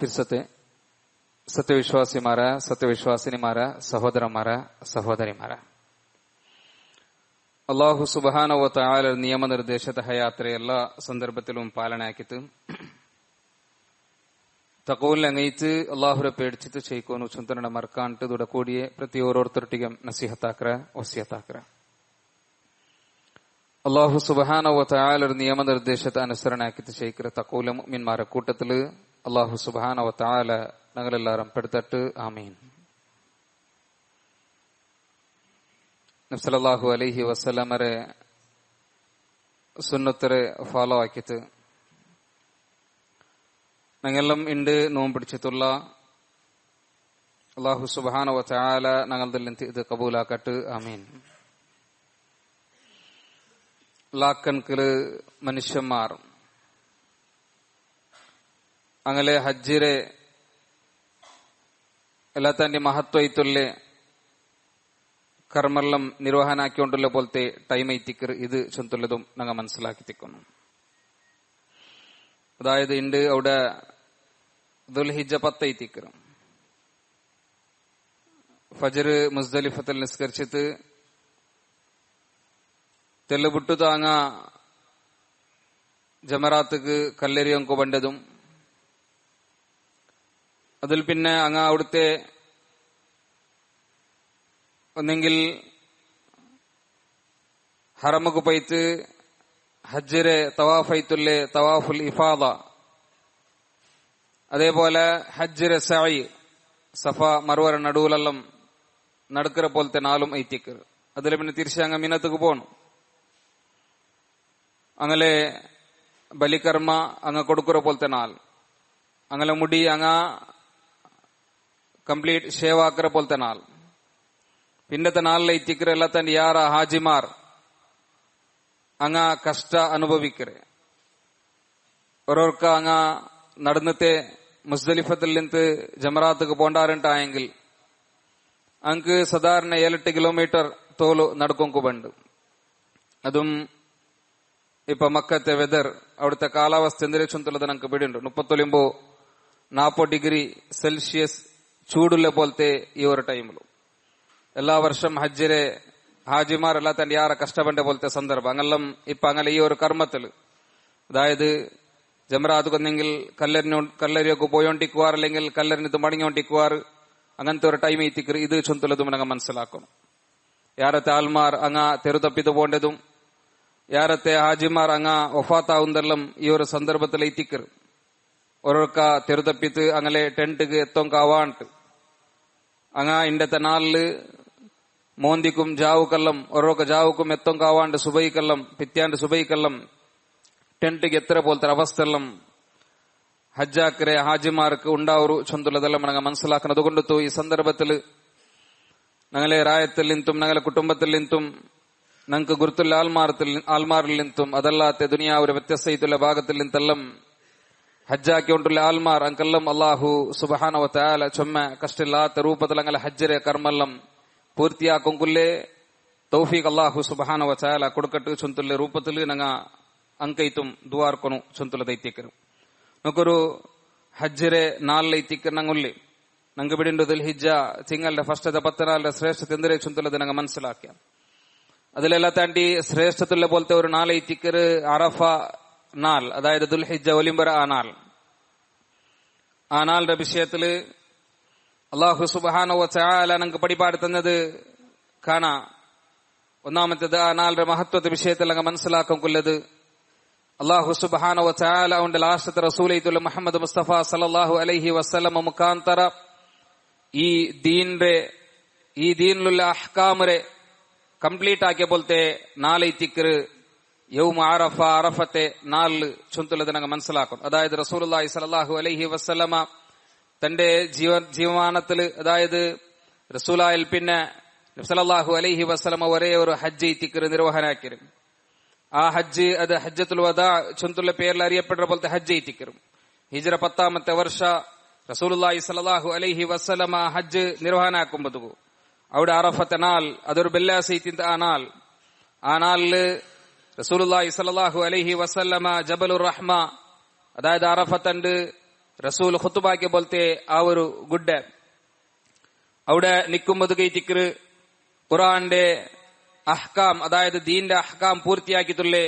തിരുസത്തെ സത്യവിശ്വാസിമാരെ, സത്യവിശ്വാസിനിമാരെ, സഹോദരന്മാരെ, സഹോദരിമാരെ, അള്ളാഹു സുബ്ഹാനഹു വ തആല നിയമനിർദ്ദേശത ഹയാത്ര എല്ലാ സന്ദർഭത്തിലും പാലനാക്കിത്ത് തഖൂൽ അങ്ങയിച്ച് അള്ളാഹുരെ പേടിച്ചിട്ട് ചെയ്ಕೋನು ಚುಂತನ ಮರ್ಕಾಂಟ್ ದುಡ ಕೂಡಿಯೇ ಪ್ರತಿ ಓರೋರ್ತೊಟ್ಟಿಗೆ ನಸೀಹತಾಕ್ರ ವಸಿಯತಾಕ್ರ അള്ളാഹു സുബ്ഹാനഹു വ തആല നിയമനിർദ്ദേശത അനുസരണാക്കിത്ത് ചെയ്ക്കற തഖൂല മുഅ്മിൻമാരെ കൂട്ടത്തില് അള്ളാഹു സുബ്ഹാനഹു വ തആല ഞങ്ങളെല്ലാരും പെടുത്തട്ട് ആമീൻ. നബി സല്ലല്ലാഹു അലൈഹി വസല്ലമരെ സുന്നത്തരെ ഫോളോ ആക്കിയിട്ട് ഞങ്ങളെല്ലാം ഇണ്ട് നോമ്പ് പിടിച്ചിട്ടുള്ള അള്ളാഹു സുബ്ഹാനഹു വ തആല ഞങ്ങളിൽ ഇത് കബൂലാക്കട്ട് ആമീൻ. ലാക്കണക്കില് മനുഷ്യന്മാർ അങ്ങനെ ഹജ്ജിരെ എല്ലാത്തിന്റെ മഹത്വയിത്തുള്ള കർമ്മെല്ലാം നിർവഹനാക്കിക്കൊണ്ടുള്ള പോലത്തെ ടൈം എത്തിക്കർ ഇത് ചൊന്തുള്ളതും ഞങ്ങൾ മനസ്സിലാക്കിത്തിക്കുന്നു. അതായത് ഉണ്ട് അവിടെ ദുൽഹിജ്ജ 10 എത്തിക്കർ ഫജർ മുസ്ദലിഫത്തിൽ നിസ്കരിച്ചിട്ട് തെല്ലുപുട്ടു താങ്ങ ജമറാത്തുക്ക് കല്ലെറിയൊക്കെ വേണ്ടതും അതിൽ പിന്നെ അങ്ങ അവിടുത്തെ ഒന്നെങ്കിൽ ഹറമുക്ക് പോയിട്ട് ഹജ്ജിരെ തവാഫൈത്തുല്ലെ തവാഫുൽ ഇഫാദ, അതേപോലെ ഹജ്ജിരെ സഅയ് സഫ മറുവര നടുവിലെല്ലാം നടക്കിற പോലത്തെ നാലും ഐത്തിക്കർ. അതിൽ പിന്നെ തിരിച്ച് അങ്ങ് മിനത്തുക്ക് പോകണം. അങ്ങനെ ബലികർമ്മ അങ്ങ് കൊടുക്കുற പോലത്തെ നാൾ, അങ്ങനെ മുടി അങ്ങ ಕಂಪ್ಲೀಟ್ ಶೇವ್ ಹಾಕರ ಪೋಲ್ತೆ ನಾಲ್ ಪಿಂಡತೆ ನಾಲ್ಲೆ ಇತ್ತಿಕ್ರೆ ಎಲ್ಲ ತಂದು ಯಾರ ಹಾಜಿಮಾರ್ അങ്ങ കഷ്ട അനുഭവിക്കരെ ഓരോർക്ക് അങ്ങ നടന്നത്തെ മുസ്ദലിഫത്തിൽ നിന്ന് ജമറാത്തുക്ക് പോണ്ടാറുണ്ടായെങ്കിൽ അങ്ങ് സാധാരണ 7-8 കിലോമീറ്റർ തോല് നടക്കൊക്കെ വേണ്ട. അതും ഇപ്പൊ മക്കത്തെ വെതർ അവിടുത്തെ കാലാവസ്ഥ എന്തിരച്ചുള്ളത് ഞങ്ങൾക്ക് പിടിയുണ്ട്. 39-40 ഡിഗ്രി സെൽഷ്യസ് ചൂടുള്ള പോലത്തെ ഈ ഒരു ടൈമിലും എല്ലാ വർഷം ഹജ്ജിരെ ഹാജിമാർ എല്ലാ തന്നെ യാറെ കഷ്ടപ്പെട്ട പോലത്തെ സന്ദർഭം അങ്ങെല്ലാം ഇപ്പൊ അങ്ങനെ ഈ ഒരു കർമ്മത്തിൽ, അതായത് ജമറാത്ത് കൊന്നെങ്കിൽ കല്ലരിയൊക്കെ പോയോണ്ടിക്കുവാർ, അല്ലെങ്കിൽ കല്ലറിന് മടങ്ങിയോണ്ടിക്കുവാർ, അങ്ങനത്തെ ഒരു ടൈം എത്തിക്കർ ഇത് ചൊന്തുള്ളതും ഞങ്ങൾ മനസ്സിലാക്കണം. യാരത്തെ ആൽമാർ അങ്ങ തെരുതപ്പിത് പോണ്ടതും യാരത്തെ ഹാജിമാർ അങ്ങ ഒഫാത്താവുന്നതെല്ലാം ഈ ഒരു സന്ദർഭത്തിൽ എത്തിക്കർ ഓരോർക്ക തെരുതപ്പിത്ത് അങ്ങനെ ടെന്റുക്ക് എത്തോങ്കാവാണ്ട് അങ്ങ ഇണ്ടത്തെ നാളില് മോന്തിക്കും ജാവുക്കെല്ലാം ഓരോക്ക ജാവുക്കും എത്തോങ്കാവാണ്ട് സുബൈക്കെല്ലാം പിത്യാണ്ട് സുബൈക്കെല്ലാം ടെന്റുക്ക് എത്ര പോലത്തെ അവസ്ഥയെല്ലാം ഹജ്ജാക്കരെ ഹാജിമാർക്ക് ഉണ്ടാവു ചൊന്തുള്ളതെല്ലാം ഞങ്ങൾ മനസ്സിലാക്കണം. അതുകൊണ്ട് ഈ സന്ദർഭത്തിൽ ഞങ്ങളെ റായത്തിൽ നിന്നും ഞങ്ങളെ കുടുംബത്തിൽ നിന്നും ഞങ്ങൾക്ക് ഗുരുത്തുള്ള ആൽമാരിൽ നിന്നും അതല്ലാത്ത ദുനിയാവൊരു വ്യത്യസ്തയുള്ള ഭാഗത്തിൽ നിന്നെല്ലാം ഹജ്ജാക്കിക്കൊണ്ടുള്ള ആൽമാർ അങ്കെല്ലാം അള്ളാഹു സുബ്ഹാനഹു വ തആല ചൊമ്മ കഷ്ടില്ലാത്ത രൂപത്തിൽ അങ്ങനെ ഹജ്ജരെ കർമ്മെല്ലാം പൂർത്തിയാക്കുംകുല്ലേ തൗഫീഖ് അള്ളാഹു സുബ്ഹാനഹു വ തആല കൊടുക്കട്ട് ചൊന്തുള്ള രൂപത്തിൽ ഞങ്ങ അങ്കൈത്തും ദുആർക്കൊന്നു ചൊന്തുള്ള ദൈത്യക്കരും നമുക്കൊരു ഹജ്ജരെ നാളിലെ ഇത്തിക്കർ ഞങ്ങുള്ളി ഞങ്ങൾക്ക് ಬಿಡಿಂಡು ദുൽഹിജ്ജ തിങ്കളുടെ ഫസ്റ്റത്തെ 10 നാളുടെ ശ്രേഷ്ഠത എന്തിരെ ചൊന്തുള്ളത് ഞങ്ങൾ മനസ്സിലാക്കിയ അതിലെല്ലാം താണ്ടി ശ്രേഷ്ഠത്തുള്ള പോലത്തെ ഒരു നാളെ ഇത്തിക്കർ അറഫ നാൾ, അതായത് ദുൽഹിജ്ജ ഒലിമ്പര ആ നാളുടെ വിഷയത്തില് അള്ളാഹു സുബ്ഹാനഹു വ തആല ഞങ്ങൾക്ക് പഠിപ്പാട് തന്നത് കാണാ. ഒന്നാമത്തേത് ആ നാളുടെ മഹത്വത്തെ വിഷയത്തിൽ ഞങ്ങൾ മനസ്സിലാക്കൊള്ളത് അള്ളാഹു സുബ്ഹാനഹു വ തആല അവന്റെ ലാസ്റ്റത്തെ റസൂലായിട്ടുള്ള മുഹമ്മദ് മുസ്തഫ സല്ലല്ലാഹു അലൈഹി വസല്ലം മുഖാന്തര ഈ ദീനിലുള്ള അഹ്കാമരെ കംപ്ലീറ്റ് ആക്കിയ പോലത്തെ നാളെ ഇത്തിക്കറ് യൗമ അറഫ, അറഫത്തെ നാല് ചൊന്തുള്ളത് ഞങ്ങൾ മനസ്സിലാക്കും. അതായത് റസൂലുള്ളാഹി സ്വല്ലല്ലാഹു അലൈഹി വസല്ലമ തന്റെ ജീവമാനത്തില്, അതായത് റസൂലായിൽ പിന്നെ സല്ലല്ലാഹു അലൈഹി വസല്ലമ ഒരേ ഒരു ഹജ്ജ് ഇത്തിക്കറ് നിർവഹനാക്കിരും. ആ ഹജ്ജ് അത് ഹജ്ജത്തുൽ വദാ ചൊന്തുള്ള പേരിൽ അറിയപ്പെടുന്ന പോലത്തെ ഹജ്ജ് ഇത്തിക്കറും. ഹിജ്റ 10ാമത്തെ വർഷ റസൂലുള്ളാഹി സ്വല്ലല്ലാഹു അലൈഹി വസല്ലമ ഹജ്ജ് നിർവഹനാക്കുമ്പോൾ അവിടെ അറഫത്തെ നാൾ അതൊരു ബെല്ലാസൈത്തിന്റെ ആ നാളില് റസൂലുള്ളാഹി സ്വല്ലല്ലാഹു അലൈഹി വസല്ലമ ജബലുർ റഹ്മ, അതായത് അറഫത്തണ്ട് റസൂൽ ഖുതുബാക്കി പോലത്തെ ആ ഒരു ഗുഡ് അവിടെ നിൽക്കുമ്പോൾ കൈത്തിക്കറ് ഖുർആന്റെ അഹ്കാം, അതായത് ദീന്റെ അഹ്കാം പൂർത്തിയാക്കിയിട്ടുള്ളേ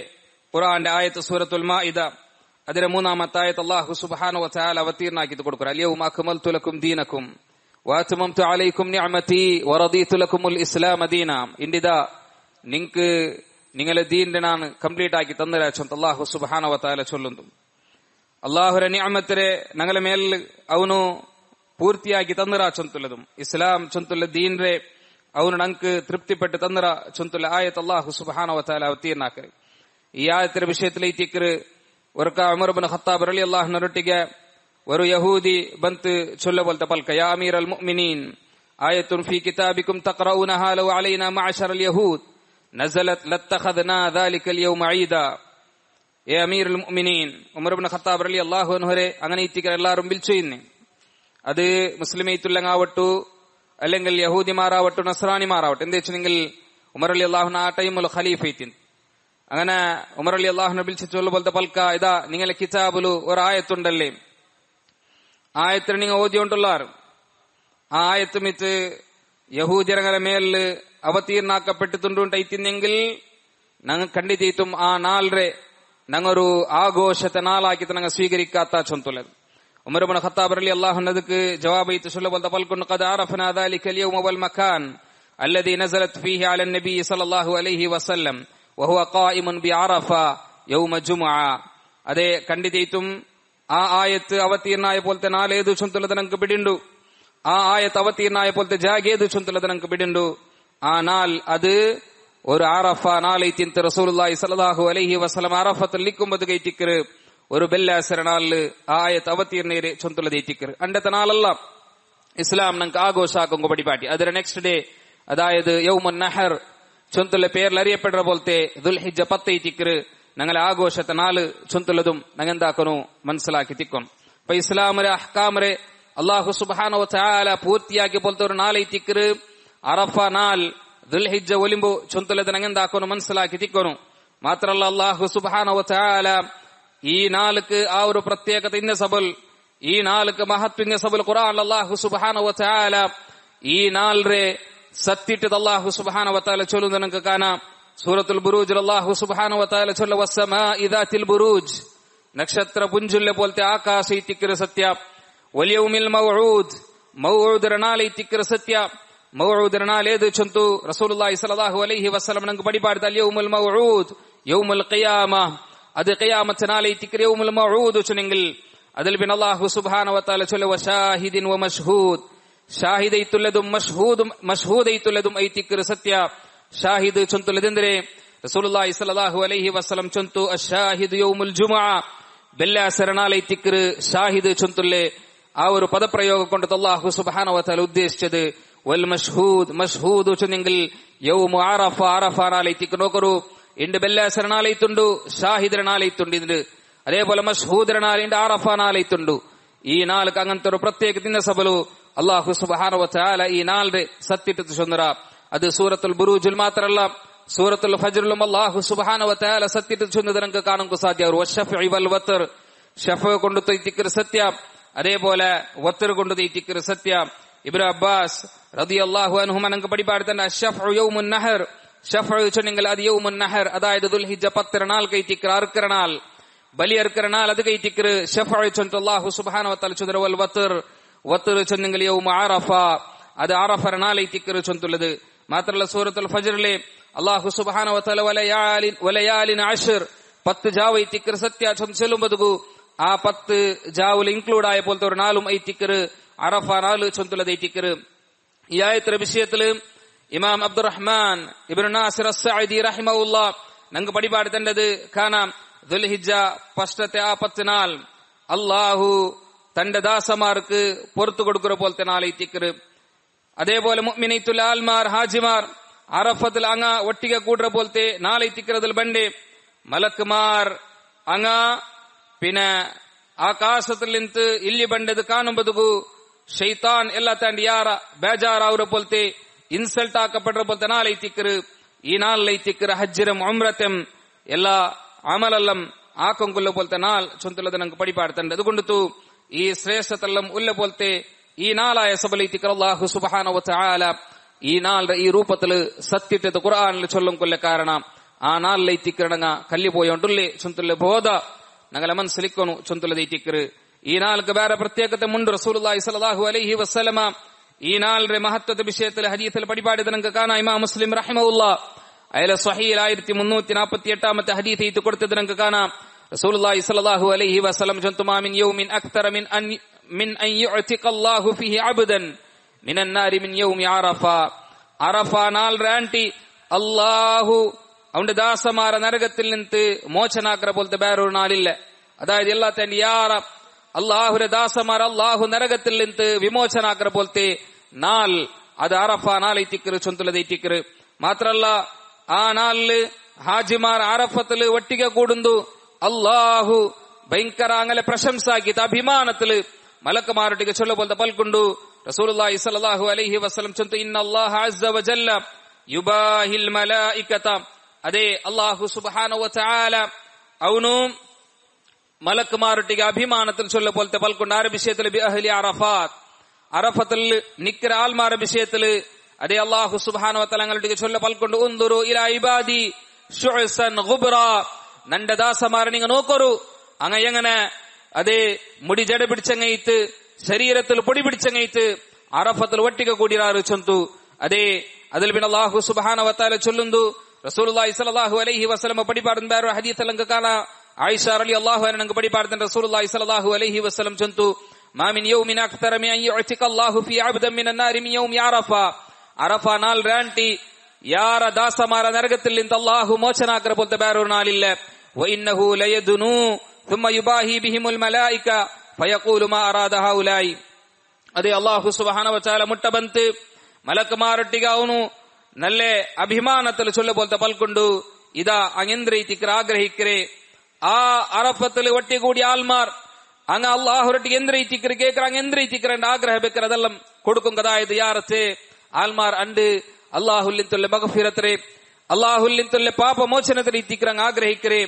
ഖുർആന്റെ ആയത്ത് സൂറത്തുൽ മാഇദ അതിന്റെ 3-ാമത്തെ ആയത്ത് അല്ലാഹു സുബ്ഹാനഹു വ തആല അവതീർണാക്കി കൊടുക്കുക. അൽയൗമ അക്മൽതു ലക്കും ദീനക്കും വഅത്മംതു അലൈക്കും നിഅമതി വറദീതു ലക്കുമുൽ ഇസ്ലാമ ദീന. ഇന്ദിദാ നിങ്ങൾക്ക് നിങ്ങളെ ദീന്റെ ನಾನು ಕಂಪ್ಲೀಟ್ ಆಗಿ ತಂದರಾಚು ಅಂತ ಅಲ್ಲಾಹು ಸುಬ್ಹಾನಹು ವ ತಆಲ ಚೊಲ್ಲುಂದು. ಅಲ್ಲಾಹುರ ನಿಅಮತರೆ ನಂಗಲ ಮೇಲ್ ಅವನು ಪೂರ್ತಿಯಾಗಿ ತಂದರಾಚು ಅಂತುಲ್ಲದು. ಇಸ್ಲಾಂ ಚೊಂತುಲ್ಲ ದೀನ್ ರೇ ಅವನು ನಂಗೆ ತೃಪ್ತಿಪಟ್ಟು ತಂದರ ಚೊಂತುಲ್ಲ ಆಯತ್ ಅಲ್ಲಾಹು ಸುಬ್ಹಾನಹು ವ ತಆಲ ಅವತೀರ್ಣಾಕರೆ. ಈ ಆಯತರ ವಿಷಯದಲ್ಲಿ ತಿಕ್ಕರು ಒರಕ ಉಮರ್ ಇಬ್ನ್ ಖತ್ತಾಬ್ ರಲಿಯಲ್ಲಾಹು ಅನ್ಹುರೊಟ್ಟಿಗೆ ഒരു യഹൂദി ബന്ത് ചൊല്ലപോലത്തെ പൽക്ക യാ അമീറൽ മുഅ്മിനീൻ ആയത്തുൻ ഫീ കിതാബികും തഖറഊനഹാ ലൗ അലൈനാ മഅശറൽ യഹൂദ് നസലത് ലത്തഖദ്നാ ദാലികൽ യൗമ ഈദാ. ഏ അമീറുൽ മുഅ്മിനീൻ ഉമർ ഇബ്ൻ ഖത്താബ് റളിയല്ലാഹു അൻഹുരെ അങ്ങനെ ഇത്തിക്കർ എല്ലാവരും വിളിച്ചുയിന്നെ. അത് മുസ്ലിമീത്തുല്ലങ്ങാവട്ടു അല്ലെങ്കിൽ യഹൂദിമാരാവട്ടു നസ്രാനിമാരാവട്ടെ എന്താ വെച്ചെങ്കിൽ ഉമർ റളിയല്ലാഹു ആ ടൈമിൽ ഖലീഫ ഇത്തിൻ. അങ്ങനെ ഉമർ റളിയല്ലാഹുവിനെ വിളിച്ചു ചൊല്ലപോലത്തെ പൽക്ക ഇതാ നിങ്ങളെ കിതാബിലു ഒരു ആയത്തുണ്ടല്ലേ, ആയത്തിന് നിങ്ങൾ ഓതിയോണ്ടുള്ളാറ്. ആ ആയത്തുമിത്ത് യഹൂദിയരങ്ങനെ മേലില് അവതീർണാക്കപ്പെട്ടിട്ടുണ്ടെങ്കിൽ ഞങ്ങൾ ಖಂಡಿತ ആ നാളെ ഞങ്ങൊരു ആഘോഷത്തെ നാളാക്കി ഞങ്ങൾ സ്വീകരിക്കാത്ത ചൊന്തുള്ളത്. ഉമർ ഇബ്നു ഖത്താബ് റളിയല്ലാഹു അൻഹുക്ക് ജവാബ് ചൊല്ലപോലത്തെ പൽക്കുന്നു ഖദ് അറഫനാ ദാലികൽ യൗമ വൽ മകാൻ അല്ലദീ നസലത് ഫീഹി അലൻ നബി സല്ലല്ലാഹു അലൈഹി വസല്ലം വഹുവ ഖായിമുൻ ബിഅറഫ യൗമ ജുമുഅ. അതെ ಖಂಡಿತ ആ ആയത്ത് അവതീർണായ പോലത്തെ നാളേതു ചൊന്തുള്ളത് ഞങ്ങൾക്ക് പിടിണ്ടു. ആ ആയത്ത് അവതീർണായ പോലത്തെ ജാഗേതു ചൊന്തുള്ളത് ഞങ്ങൾക്ക് പിടിണ്ടു. ആ നാൾ അത് ഒരു അറഫ നാളൈത്തിന്ത് റസൂലുള്ളാഹി സ്വല്ലല്ലാഹു അലൈഹി വസല്ലം അറഫത്തിൽ നിൽക്കുമ്പോൾ കൈത്തിക്കറ് ഒരു ബെല്ലാസര നാളില് ആ ആയത്ത് അവതീർണേര് ചൊന്തുള്ളത് ഏറ്റിക്കറ്. അണ്ടത്തെ നാളല്ല ഇസ്ലാം ഞങ്ങൾക്ക് ആഘോഷാക്കുമ്പോ പടിപാട്ടി. അതിന് നെക്സ്റ്റ് ഡേ അതായത് യൗമുൻ നഹർ ചൊന്തുള്ള പേരിൽ അറിയപ്പെടുന്ന പോലത്തെ ദുൽഹിജ്ജ 10 ഏറ്റിക്കറ് ഞങ്ങളെ ആഘോഷത്തെ നാള് ചൊന്തുള്ളതും ഞങ്ങെന്താക്കണു മനസ്സിലാക്കി തിക്കണം. അപ്പൊ ഇസ്ലാമിലെ അഹ്കാമറെ അള്ളാഹു സുബ്ഹാനഹു വ തആല പൂർത്തിയാക്കി പോലത്തെ ഒരു നാളെ തിക്കറ് അറഫ നാൾ ദുൽഹിജ്ജ ഒലിമ്പു ചൊന്തുള്ളത് ഞങ്ങെന്താക്കണു മനസ്സിലാക്കി തിക്കണം. മാത്രല്ല അള്ളാഹു സുബ്ഹാനഹു വ തആല ഈ നാൾക്ക് ആ ഒരു പ്രത്യേകത ഇന്ന സബൽ, ഈ നാൾക്ക് മഹത്വ ഇന്ന സബൽ ഖുർആൻ അള്ളാഹു സുബ്ഹാനഹു വ തആല ഈ നാളെ സത്തിട്ടത് അള്ളാഹു സുബ്ഹാനഹു വ തആല ചൊല്ലുന്നത് നിങ്ങൾക്ക് കാണാം. സൂറത്തുൽ ബുറൂജിൽ അല്ലാഹു സുബ്ഹാനഹു വ തആല ചൊല്ല വസ്സമാഇ ദാതിൽ ബുറൂജ് നക്ഷത്ര പുഞ്ചുല്ലെ പോലത്തെ ആകാശ ഇത്തിക്കര സത്യ വൽയൗമിൽ മൗഊദ് മൗഊദ് നാളെ ഇത്തിക്കര സത്യ. മൗഊദ് നാൾ ഏത് ചൊന്തു റസൂലുള്ളാഹി സ്വല്ലല്ലാഹു അലൈഹി വസല്ലം നമുക്ക് പടിപാടുത്ത യൗമുൽ മൗഊദ് യൗമുൽ ഖിയാമ. അത് ഖിയാമത്ത് നാളെ ഇത്തിക്കര യൗമുൽ മൗഊദ് ചൊന്നെങ്കിൽ അതിൽ പിന്നെ അല്ലാഹു സുബ്ഹാനഹു വ തആല ചൊല്ല വശാഹിദിൻ വ മഷ്ഹൂദ് ഷാഹിദൈത്തുല്ലതും മഷ്ഹൂദൈത്തുല്ലതും ഐത്തിക്കര സത്യ. ഷാഹിദ് ചൊന്തുള്ളതെന്തരെ റസൂലുള്ളാഹി സ്വല്ലല്ലാഹു അലൈഹി വസല്ലം ചൊന്തു അഷ്ഷാഹിദ് യൗമുൽ ജുമുഅ ബെല്ലാസര നാളെ ഇത്തിക്കറ് ഷാഹിദ് ചൊന്തുല്ലേ. ആ ഒരു പദപ്രയോഗം കൊണ്ട് അല്ലാഹു സുബ്ഹാനഹു വ തആല ഉദ്ദേശിച്ചത് വൽ മഷ്ഹൂദ് ചൊന്നെങ്കിൽ യൗമു അറഫ അറഫ നാളെ ഇത്തിക്കറ് നോക്കറു ഇണ്ട് ബെല്ലാസര നാളെ ഇത്തുണ്ടു ഷാഹിദര നാളെ ഇത്തുണ്ട് ഇണ്ട് അതേപോലെ മഷ്ഹൂദര നാളെ ഇണ്ട് അറഫ നാളെ ഇത്തുണ്ടു. ഈ നാൾക്ക് അങ്ങനത്തെ ഒരു പ്രത്യേകത്തിന്റെ സബലു അല്ലാഹു സുബ്ഹാനഹു വ തആല ഈ നാളിന്റെ സത്യത്തെ ചൊന്നറ. അത് സൂറത്തുൽ ബുറൂജിൽ മാത്രല്ല സൂറത്തുൽ ഫജ്റിലും അല്ലാഹു സുബ്ഹാനഹു വ തആല സത്യത്തെ ചൊന്നത് നമുക്ക് കാണാൻ സാധ്യ. വശഫഇ വൽ വത്ർ ഷഫ കൊണ്ട് തിക്കർ സത്യ, അതേപോലെ വത്ർ കൊണ്ട് തിക്കർ സത്യ. ഇബ്നു അബ്ബാസ് റളിയല്ലാഹു അൻഹുമ നമുക്ക് പടിപാടുന്ന അഷ്ഫഉ യൗമുൻ നഹർ ഷഫഉ ചൊന്നെങ്കിൽ അത് യൗമുൻ നഹർ അതായത് ദുൽഹിജ്ജ 10 നാൾ കൈത്തിക്കർ അർക്കർ നാൾ ബലി അർക്കർ നാൾ അത് കൈത്തിക്കർ ഷഫഉ ചൊന്ന അല്ലാഹു സുബ്ഹാനഹു വ തആല ചൊന്ന വൽ വത്ർ ചൊന്നെങ്കിൽ യൗമു അറഫ അത് അറഫ നാൾ കൈത്തിക്കർ ചൊന്നുള്ളത്. മാത്രല്ല സൂറത്തുൽ ഫജ്റിലെ അല്ലാഹു സുബ്ഹാനഹു വ തആല വലയാലിൻ അശ്ർ 10 ജാവ് ഐത്തിക്കർ സത്യ ചൊല്ലുമ്പോ ആ 10 ജാവുൽ ഇൻക്ലൂഡ് ആയ പോലത്തെ ഒരു നാളും ഐത്തിക്കർ അറഫ നാള് ചൊന്തുള്ളത് ഐത്തിക്കർ. ഈ ആയത്തിന്റെ വിഷയത്തില് ഇമാം അബ്ദുറഹ്മാൻ ഇബ്നു നാസിർ അസ്സഅദി റഹിമഹുല്ലാ ഞങ്ങൾക്ക് പടിപാടുത്തേണ്ടത് കാണാം. ദുൽഹിജ്ജ ഫസ്റ്റത്തെ ആ 10 നാൾ അല്ലാഹു തന്റെ ദാസമാർക്ക് പുറത്തു കൊടുക്കുന്ന പോലത്തെ നാളെ ഐത്തിക്കർ. അതേപോലെ മുഅ്മിനീത്തുൽ ആൽമാർ ഹാജിമാർ അറഫത്തിൽ അങ്ങ ഒട്ടിക കൂടുന്ന പോലത്തെ നാളെ ഐത്തിക്കറതിൽ ബണ്ടേ മലക്കുമാർ അങ്ങ പിന്നെ ആകാശത്തിൽ നിന്ന് ಇಲ್ಲಿ ಬಂಡದು ಕಾಣುವುದಕ್ಕೂ ಶೈತಾನ್ ಎಲ್ಲ ತಾಂಡಿ ಯಾರ ಬೇಜಾರಾವ್ರ ಪೋಲ್ತೆ ಇನ್ಸಲ್ಟ್ ಹಾಕಪಡ್ರ ಪೋಲ್ತೆ ನಾಳೆ ಐತಿಕ್ಕರು. ಈ ನಾள் ಐತಿಕ್ಕರು ಹಜ್ಜಿರಂ ಉಮ್ರತೆಂ ಎಲ್ಲ ಅಮಲಲ್ಲಂ ಆಕೊಂಗುಲ್ಲ ಪೋಲ್ತೆ ನಾள் ಚೊಂತುಲದ ನಂಗೆ ಪಡಿಪಾಡ್ತಂಡೆ. അതുകൊണ്ടു ഈ ശ്രേഷ്ഠത്തെല്ലാം ഉള്ള പോലത്തെ ഈ നാളായ സബലൈത്തിക്കർ അല്ലാഹു സുബ്ഹാനഹു വ തആല ഈ നാളുടെ ഈ രൂപത്തില് സത്യത്തെ ഖുർആനിൽ ചൊല്ലും കൊല്ല കാരണം ആ നാളിലൈത്തിക്കറണങ്ങ കല്ലി പോയോണ്ടുള്ളേ ചുಂತುಲ್ಲ ಬೋಧ ನಗಲ ಮನಸ್ಸಲಿಕ್ಕನು ಚುಂತುಲದೈತಿಕ್ಕರು ಈ ನಾಲ್ಕು ಬೇರೆ ಪ್ರತ್ಯೇಕತೆ ಮುಂಡು ರಸೂಲುಲ್ಲಾಹಿ ಸಲ್ಲಲ್ಲಾಹು ಅಲೈಹಿ ವಸಲ್ಲಮ ಈ ನಾಲ್ರೆ ಮಹತ್ವದ ವಿಷಯത്തിൽ ഹദീസിൽ പഠിപ്പാടിയത് നമുക്ക് കാണാം. ഇമാം മുസ്ലിം റഹിമഹുല്ലാഹ് അയാളെ സ്വഹീഹ് 1348 ഹദീസ് ഇത് കൊടുത്തത് നമുക്ക് കാണാം. റസൂലുള്ളാഹി സല്ലല്ലാഹു അലൈഹി വസല്ലം ജന്തുമാ മിൻ യൗമിൻ അക്തറ മിൻ അൻ യുഅതിക അല്ലാഹു ഫീഹി അബ്ദൻ മിനൻ നാരി മിൻ യൗമി അറഫ. അറഫ നാൾ റാണ്ടി അല്ലാഹു അവന്റെ ദാസമാരെ നരകത്തിൽ നിന്ന് മോചനാക്കറ പോലത്തെ വേറൊരു നാളില്ല. അതായത് എല്ലാത്തിന്റെ യാറ അള്ളാഹുരെ ദാസമാർ അള്ളാഹു നരകത്തിൽ നിന്ന് വിമോചനാക്കറ പോലത്തെ നാൾ അത് അറഫ നാളൈത്തിക്കറ് ചൊന്തുലതൈത്തിക്കറ്. മാത്രല്ല ആ നാളില് ഹാജിമാർ അറഫത്തില് ഒട്ടിക കൂടുന്നു. അള്ളാഹു ഭയങ്കര അങ്ങനെ പ്രശംസാക്കിയിട്ട് അഭിമാനത്തില് മലക്കുമാരൊട്ടിಗೆ ചൊല്ല പോലത്തെ പൽക്കൊണ്ടു. റസൂലുള്ളാഹി സ്വല്ലല്ലാഹു അലൈഹി വസല്ലം ചൊന്തു ഇന്നല്ലാഹ അസ്സ വജല്ല യുബാഹിൽ മലായികത. ಅದೇ ಅಲ್ಲಾಹು ಸುಬ್ಹಾನಹು ವ ತಆല ಅವನು ಮಲಕುಮಾರೊಟ್ಟಿಗೆ ಅಭಿಮಾನത്തിൽ ചൊല്ല പോലത്തെ പൽക്കൊണ്ട് ആരുടെ വിഷയത്തിൽ ബി അഹ്ലി അറഫാത്ത് അറഫത്തിൽ നിക്ര ആൽമാരുടെ വിഷയത്തിൽ അതേ അല്ലാഹു സുബ്ഹാനഹു വ തആല ഞങ്ങളുടെ ചൊല്ല പൽക്കൊണ്ട് ഉൻദുറു ഇലാ ഇബാദി ശുഅസൻ ഗുബ്ര. നന്റെ ദാസമാരെ നിങ്ങൾ നോക്കൂ അങ്ങനെ അതേ മുടി ജട പിടിച്ചങ്ങയിത്ത് ശരീരത്തിൽ പൊടി പിടിച്ചങ്ങയിത്ത് അറഫത്തിൽ ഒട്ടിക കൂടിയാറ് ചൊന്തു. അതേ അതിൽ പിന്നെ അല്ലാഹു സുബ്ഹാനഹു വ തആല ചൊല്ലുന്നു റസൂലുള്ളാഹി സ്വല്ലല്ലാഹു അലൈഹി വസല്ലം പഠിപ്പാടുന്ന വേറെ ഹദീസിൽ നമുക്ക് കാണാം. ആയിഷ റളിയല്ലാഹു അൻഹ നമുക്ക് പഠിപ്പാടുന്ന റസൂലുള്ളാഹി സ്വല്ലല്ലാഹു അലൈഹി വസല്ലം ചൊന്തു മാ മിൻ യൗമിൻ അക്തറ മിൻ അൻ യുഅതിക അല്ലാഹു ഫീ അബ്ദൻ മിനൻ നാരി മിൻ യൗമി അറഫ. അറഫ നാൾ റാണ്ടി യാറ ദാസമാര നരകത്തിൽ നിന്ന് അല്ലാഹു മോചനാക്കറ പോലത്തെ വേറൊരു നാളില്ല. വഇന്നഹു ലയദ്നു ثم يباهي بهم الملائكه فيقول ما اراد هؤلاء. അതേ അല്ലാഹു സുബ്ഹാനഹു വ തആല മുട്ട ಬಂತು മലക്കുമാരൊಟ್ಟಿಗೆ ಅವನು നല്ല അഭിമാനത്തിൽ ചൊല്ല പോലത്തെ പൽക്കൊണ്ടു ഇതാ അങ്ങെന്ദ്രൈത്തിക്കർ ആഗ്രഹിക്കരെ ആ അറഫത്തിൽ ഒട്ടികൂടി ആൽമാർ അങ്ങ് അള്ളാഹുരൊಟ್ಟಿಗೆ ಎಂದ್ರೈತಿക്കർ കേക്കറ അങ്ങെന്ദ്രൈത്തിക്കർ ആഗ്രഹ ಬೇಕರ ಅದೆಲ್ಲം കൊടുക്കും. അതായത് യാറത്തെ ആൽമാർ അണ്ട് അള്ളാഹുല്ലിത്തുള്ള മഗ്ഫിറത്രെ അള്ളാഹുല്ലിത്തുള്ള പാപ മോചനത്തിൽ ഇത്തിക്കർ അങ്ങ് ആഗ്രഹിക്കരെ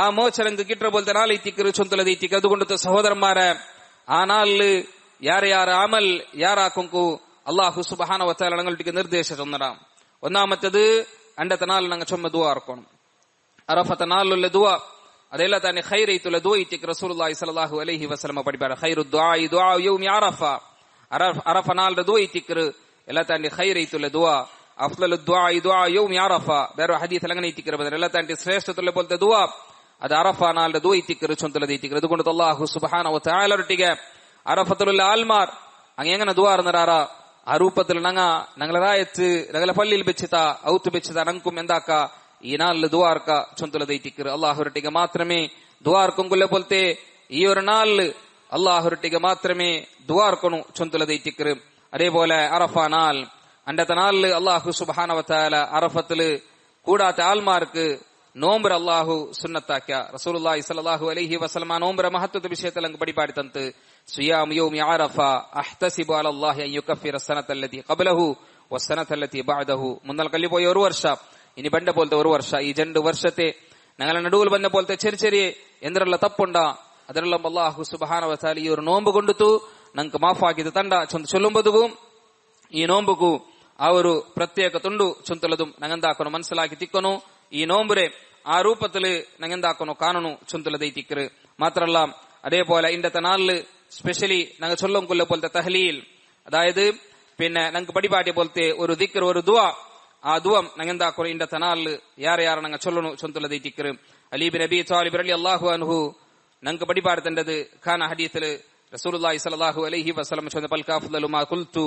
ആ മോചനക്ക് കിട്ട പോലത്തെ നാളൈത്തിക്കർ ചൊന്തലതൈത്തിക്കർ. അതുകൊണ്ട് സഹോദരന്മാരെ ആ നാളില് യാരെ അമൽ യാറാക്കൊങ്കു അള്ളാഹു സുബ്ഹാനഹു വ തആല ഞങ്ങളുടെ നിർദ്ദേശം തന്നടാം. ഒന്നാമത്തേത് അണ്ടത്തെ നാൾ ഞങ്ങൾ ചൊമ്മ ദുആ ഇറക്കണം. അറഫത്തെ നാളിലുള്ള ദുആ അതെല്ലാം തന്നെ ഖൈറൈത്തുള്ള ദുആ ഇത്തിക്ക് റസൂലുള്ളാഹി സ്വല്ലല്ലാഹു അലൈഹി വസല്ലം പഠിപ്പാണ്. ഖൈറു ദുആഇ ദുആ യൗമി അറഫ. അറഫ നാളിലെ ദുആ ഇത്തിക്ക് എല്ലാം തന്നെ ഖൈറൈത്തുള്ള ദുആ അഫ്ളലു ദുആഇ ദുആ യൗമി അറഫ. വേറെ ഹദീസിൽ അങ്ങനെ ഇത്തിക്ക് എല്ലാം തന്നെ ശ്രേഷ്ഠത്തുള്ള പോലത്തെ ദുആ അത് അറഫ നാളിലെ ദുആ ഇത്തിക്ക് ചൊന്തലത് ഇത്തിക്ക്. അതുകൊണ്ട് അല്ലാഹു സുബ്ഹാനഹു വ തആലൊട്ടിಗೆ അറഫത്തിലുള്ള ആൽമാർ അങ്ങനെ ദുആ ഇറന്നറാ ആ രൂപത്തിൽ ഞങ്ങളെ റായത്ത് ഞങ്ങളെ പള്ളിയിൽ വെച്ചിത്ത ഔത്ത് വെച്ചിത്ത ഞങ്ങൾക്കും എന്താക്ക ഈ നാളില് ദുആർക്ക ചൊന്തലതൈത്തിക്കറ്. അള്ളാഹുരൊಟ್ಟಿಗೆ മാത്രമേ ദുആർക്കും കൊല്ല പോലത്തെ ഈ ഒരു നാളില് അള്ളാഹുരൊಟ್ಟಿಗೆ മാത്രമേ ദുആർക്കണു ചൊന്തലതൈത്തിക്കറ്. അതേപോലെ അറഫ നാൾ അണ്ടത്തെ നാളില് അള്ളാഹു സുബ്ഹാനഹു വ തആല അറഫത്തില് കൂടാത്ത ആൽമാർക്ക് നോമ്പർ അള്ളാഹു സുന്നത്താക്കിയ. റസൂലുള്ളാഹി സ്വല്ലല്ലാഹു അലൈഹി വസല്ലം നോമ്പര മഹത്വത്തെ വിഷയത്തിൽ അങ്ങ് പഠിപ്പാടി തന്നത് സിയാം യൗമി അറഫ അഹ്തസിബു അലല്ലാഹി അൻ യുകഫിറ സനതല്ലതി ഖബ്ലഹു വസ്സനതല്ലതി ബഅദഹു. മുന്നൽ കല്ലി പോയ ഒരു വർഷ ഇനി ബണ്ട പോലത്തെ ഒരു വർഷ ഈ 2 വർഷത്തെ ഞങ്ങളെ നടുവിൽ ബന്ന പോലത്തെ ചെറിയ എന്തെಲ್ಲ ತಪ್ಪುಂಡ ಅದರೆಲ್ಲ ಅಲ್ಲಾಹು ಸುಬ್ಹಾನಹು ವ ತಆಲ ಈ ഒരു നോമ്പ് കൊണ്ടുത്തു ഞങ്ങൾക്ക് മാഫാക്കിയത് തണ്ട ചൊല്ലുമ്പോതും ഈ നോമ്പുಗೂ ആ ഒരു പ്രത്യേകതുಂಡು ചൊന്തലതും ഞങ്ങെന്താക്കണു മനസ്സിലാക്കി തിಕ್ಕನು. ഈ നോമ്പുരെ ആ രൂപത്തില് ഞങ്ങെന്താക്കണു കാണണു ചൊന്തലതൈത്തിക്കറ്. മാത്രല്ല അതേപോലെ ഇന്നത്തെ നാളില് സ്പെഷ്യലി ഞങ്ങൾ ചൊല്ലും കൊല്ല പോലത്തെ തഹ്ലീൽ അതായത് പിന്നെ ഞങ്ങൾക്ക് പടിപാട്ടിയ പോലത്തെ ഒരു ദിക്ർ ഒരു ദുആ ആ ദുആ ഞങ്ങെന്താക്കണു ഇന്നത്തെ നാളില് യാരെ ഞങ്ങൾ ചൊല്ലണു ചൊന്തലതൈത്തിക്കറ്. അലി ബിൻ അബി ത്വാലിബ് റളിയല്ലാഹു അൻഹു ഞങ്ങൾക്ക് പടിപാടുത്തേണ്ടത് ഖാന ഹദീസില് റസൂലുള്ളാഹി സ്വല്ലല്ലാഹു അലൈഹി വസല്ലം ചൊന്ന പൽക അഫ്ളലു മാ ഖുൽതു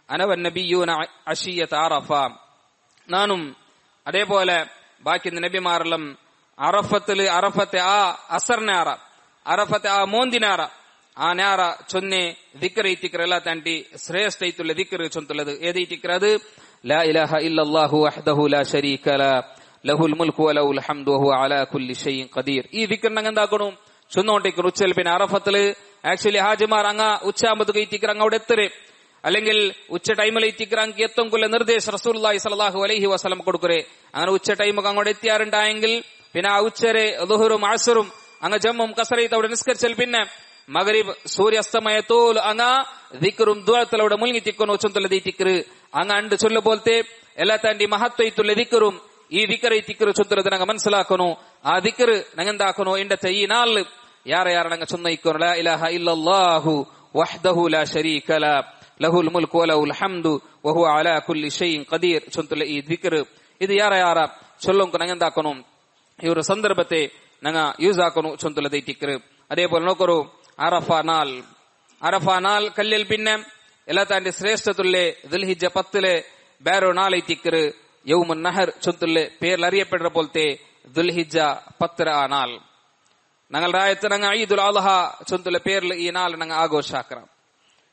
അന വന്നബിയൂന അശിയത അറഫ. നാനും അതേപോലെ ബാക്കി നബിമാരെല്ലാം അറഫത്തില് അറഫത്തെ ആ അസർനാറ അറഫത്തെ ആ മോന്തിനാറ ആ ನ್ಯಾರ ಚೊನ್ನೆ ದಿಕ್ರ್ ಐತಿಕ್ರ ಎಲ್ಲ ತಂಟಿ ಶ್ರೇಷ್ಠ ಐತುಲ್ಲ ದಿಕ್ರ್ ಚೊಂತುಲ್ಲದು ಏದೈತಿಕ್ರ ಅದು ಲಾ ಇಲಾಹ ಇಲ್ಲಲ್ಲಾಹು ವಹ್ದಹು ಲಾ ಶರೀಕ ಲ ಲಹುಲ್ ಮುಲ್ಕು ವ ಲಹುಲ್ ಹಮ್ದು ವಹುವ ಅಲಾ ಕುಲ್ಲಿ ಶೈಇನ್ ഖദീർ. ഈ ദിക്ർ നങ്ങന്താക്കണു ചൊന്നോണ്ടിക്കർ ഉച്ചൽ പിന്നെ അറഫത്തില് ആക്ച്വലി ഹാജിമാർ അങ്ങ ഉച്ചാമ്പത് കൈത്തിക്ര അങ്ങോട്ട് എത്തരെ അല്ലെങ്കിൽ ഉച്ച ടൈമിൽ എത്തിക്ര അങ്ങ് എത്തും കൊല്ല നിർദ്ദേശം റസൂലുള്ളാഹി സ്വല്ലല്ലാഹു അലൈഹി വസല്ലം കൊടുക്കരെ. അങ്ങനെ ഉച്ച ടൈമൊക്കെ അങ്ങോട്ട് എത്തിയാറുണ്ടായെങ്കിൽ പിന്നെ ആ ഉച്ചരെ ളുഹറും അസ്റും അങ്ങ് ജമ്മും കസറൈത്ത് അവിടെ നിസ്കരിച്ചാൽ പിന്നെ maghrib സൂര്യാസ്തമയത്തോൽ അങ്ങ ദിക്റും ദുആത്തലവിടെ മുൽങ്ങി തിക്കണോ ചൊന്തലതി തിക്റ് അങ്ങ ಅಂಡ್ ചൊല്ല പോലത്തെ എല്ലാ തന്റെ മഹത്വയിത്തുള്ള ദിക്റും ഈ ദിക്റ് തിക്റ് ചൊന്തലത് ഞങ്ങ മനസ്സിലാക്കണോ ആ ദിക്റ് ഞങ്ങെന്താക്കണോ ഇണ്ടത്തെ ഈ നാളിൽ ಯಾರ ನಂಗ ಚೊನ್ನೈಕೋನು ಲಾ ಇಲಾಹ ಇಲ್ಲಲ್ಲಾಹು ವಹ್ದಹು ಲಾ ಶರೀಕ ಲಾ ಲಹುಲ್ ಮುಲ್ಕು ವಲಹುಲ್ ಹಮ್ದು ವಹುವ ಅಲಾ ಕುಲ್ಲಿ ಶೈಇನ್ ಕದೀರ್ ಚೊಂತುಲ ಈ ದಿಕ್ರ್ ಇದು ಯಾರ ಚೊಲ್ಲೊಂಕು ನಂಗೆಂದಾಕನು ಇವರು ಸಂದರ್ಭತೆ ನಂಗ ಯೂಸ್ ಹಾಕನು ಚೊಂತುಲ ದೈ ದಿಕ್ರ್ ಅದೇ പോലെ ನೋಕರು ಅರಫಾ ನಾಲ್ ಕಲ್ಯಲ್ ಪಿನ್ನೆ ಎಲ್ಲ ತಾಂಡಿ ಶ್ರೇಷ್ಠತುಲ್ಲೆ ദുൽഹിജ്ജ 10 ಬೇರೋ ನಾಲ್ ಐ ದಿಕ್ರ್ ಯೌಮುನ್ ನಹರ್ ಚೊಂತುಲ್ಲೆ ಪೇರ್ಲ ಅರಿಯಪೆಡ್ರ ಬೋಲ್ತೆ ദുൽഹിജ്ജ 10 ಆ ನಾಲ್ ഞങ്ങൾ രായത്ത് ഞങ്ങൾ ഈദുൽ അദ്ഹ ചൊന്തുള്ള പേരിൽ ഈ നാൾ ഞങ്ങൾ ആഘോഷാക്കണം.